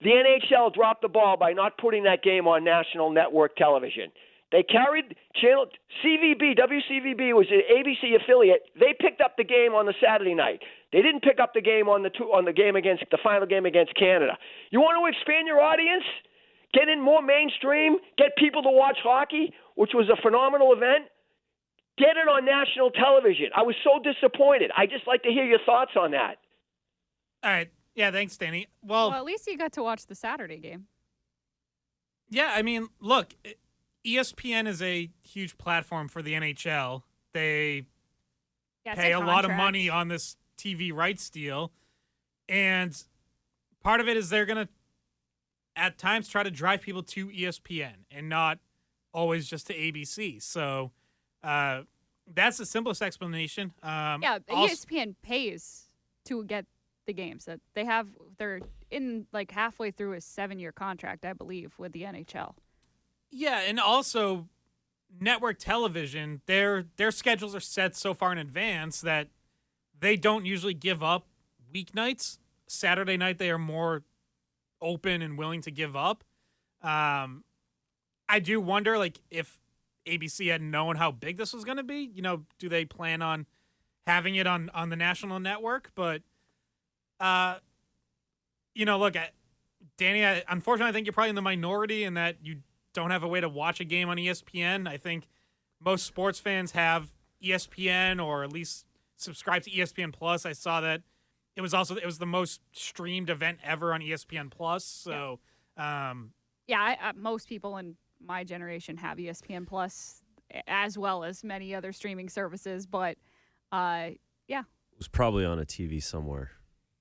The NHL dropped the ball by not putting that game on national network television. They carried channel CVB, WCVB was an ABC affiliate. They picked up the game on the Saturday night. They didn't pick up the game on the final game against Canada. You want to expand your audience? Get in more mainstream? Get people to watch hockey, which was a phenomenal event? Get it on national television. I was so disappointed. I just like to hear your thoughts on that. All right. Yeah, thanks, Danny. Well, at least you got to watch the Saturday game. Yeah, I mean, look, ESPN is a huge platform for the NHL. They pay a lot of money on this TV rights deal, and part of it is they're going to, at times, try to drive people to ESPN and not always just to ABC. So that's the simplest explanation. ESPN pays to get the games that they have. They're in like halfway through a 7-year contract, I believe, with the NHL. Yeah, and also network television, their schedules are set so far in advance that they don't usually give up weeknights. Saturday night they are more open and willing to give up. I do wonder, like, if ABC had known how big this was going to be, do they plan on having it on the national network? But look, Danny, unfortunately, I think you're probably in the minority in that you don't have a way to watch a game on ESPN. I think most sports fans have ESPN or at least subscribe to ESPN Plus. I saw that it was the most streamed event ever on ESPN Plus. So, most people in my generation have ESPN Plus as well as many other streaming services. But, It was probably on a TV somewhere.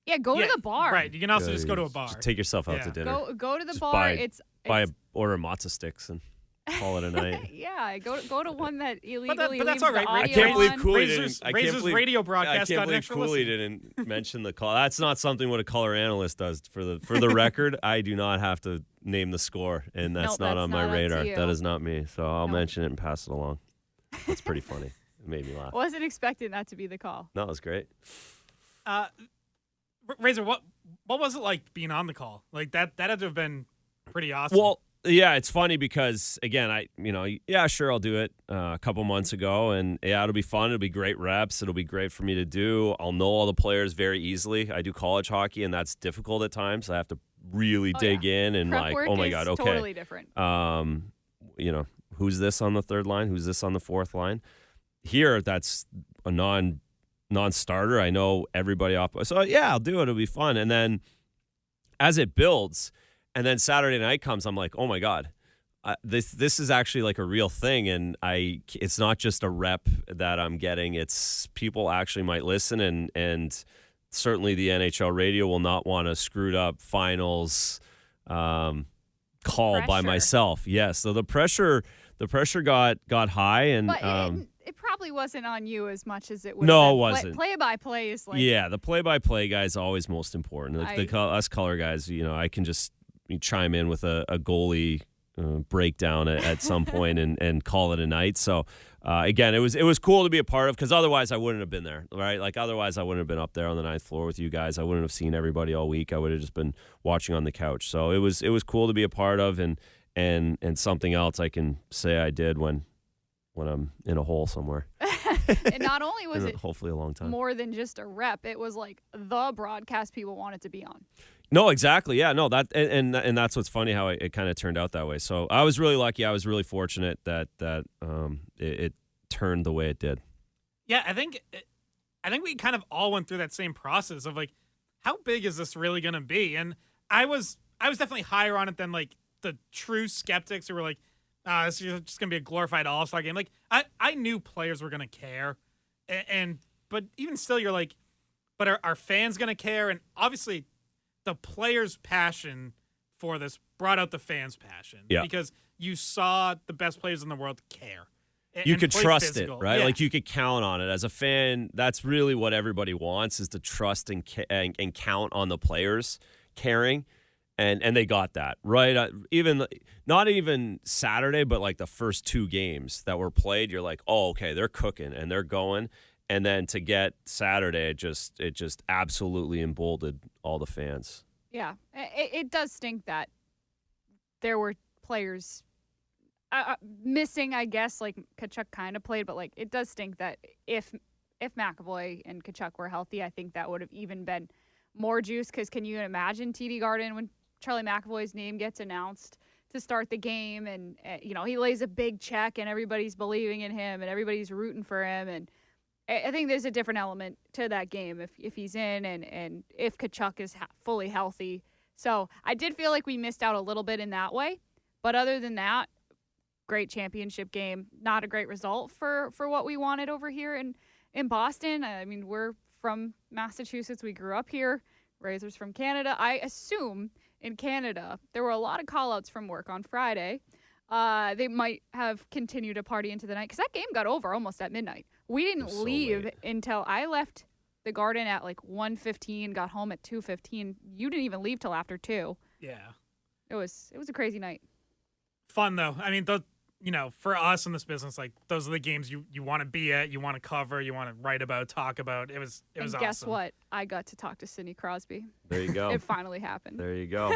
Yeah, go to the bar. Right, you can also just go to a bar. Just take yourself out to dinner. Go to the just bar. Order matzo sticks and call it a night. Yeah, go to one that illegally. But that's all right. I can't believe Cooley Razor's radio broadcast. I can't believe Cooley didn't mention the call. That's not something what a color analyst does. For the record, I do not have to name the score, and that's not on my radar. That is not me. So I'll mention it and pass it along. That's pretty funny. It made me laugh. Wasn't expecting that to be the call. No, it was great. Razor, what was it like being on the call? Like that had to have been pretty awesome. Well, yeah, it's funny because again, sure, I'll do it a couple months ago, and it'll be fun. It'll be great reps. It'll be great for me to do. I'll know all the players very easily. I do college hockey, and that's difficult at times. I have to really dig in and Prep work oh my is god, okay, totally different. Who's this on the third line? Who's this on the fourth line? Here, that's a non-starter. I know everybody off. So yeah, I'll do it. It'll be fun. And then as it builds, and then Saturday night comes, I'm like, oh my God, this is actually like a real thing. And it's not just a rep that I'm getting. It's people actually might listen, and certainly the NHL radio will not want a screwed up finals call by myself. Yes. So the pressure got high, and but it probably wasn't on you as much as it was. No, it wasn't. Play-by-play is like... Yeah, the play-by-play guy is always most important. Us color guys, I can just chime in with a goalie breakdown at some point and call it a night. So, again, it was cool to be a part of, because otherwise I wouldn't have been there, right? Like, otherwise I wouldn't have been up there on the 9th floor with you guys. I wouldn't have seen everybody all week. I would have just been watching on the couch. So it was cool to be a part of, and something else I can say I did when I'm in a hole somewhere. And not only was it hopefully a long time more than just a rep, it was like the broadcast people wanted to be on. No, exactly. Yeah, no, that and that's what's funny how it kind of turned out that way. So I was really lucky. I was really fortunate that it turned the way it did. Yeah, I think we kind of all went through that same process of like, how big is this really going to be? And I was definitely higher on it than like the true skeptics who were like, this is just going to be a glorified all-star game. Like, I knew players were going to care. But even still, you're like, but are fans going to care? And obviously, the players' passion for this brought out the fans' passion. Yeah. Because you saw the best players in the world care. You could trust physical. it, right? Yeah. Like, you could count on it. As a fan, that's really what everybody wants, is to trust and count on the players caring. And they got that, right? Not even Saturday, but like the first 2 games that were played, you're like, oh, okay, they're cooking and they're going. And then to get Saturday, it just absolutely emboldened all the fans. Yeah, it does stink that there were players missing, I guess. Like, Tkachuk kind of played, but like, it does stink that if McAvoy and Tkachuk were healthy, I think that would have even been more juice. Because can you imagine TD Garden when Charlie McAvoy's name gets announced to start the game, and he lays a big check, and everybody's believing in him, and everybody's rooting for him, and I think there's a different element to that game if he's in, and if Tkachuk is fully healthy. So I did feel like we missed out a little bit in that way, but other than that, great championship game. Not a great result for what we wanted over here in Boston. I mean, we're from Massachusetts. We grew up here. Razors from Canada. I assume in Canada there were a lot of call-outs from work on Friday. They might have continued to party into the night because that game got over almost at midnight. We didn't leave until I left the Garden at like 1:15, got home at 2:15. You didn't even leave till after 2. Yeah. It was a crazy night. Fun though. I mean, for us in this business, like those are the games you want to be at, you want to cover, you want to write about, talk about. It was awesome. Guess what? I got to talk to Sidney Crosby. There you go. It finally happened. There you go.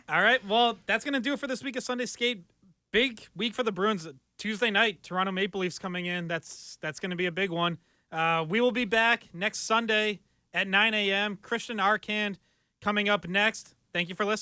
All right. Well, that's gonna do it for this week of Sunday Skate. Big week for the Bruins. Tuesday night, Toronto Maple Leafs coming in. That's gonna be a big one. We will be back next Sunday at 9 a.m. Christian Arcand coming up next. Thank you for listening.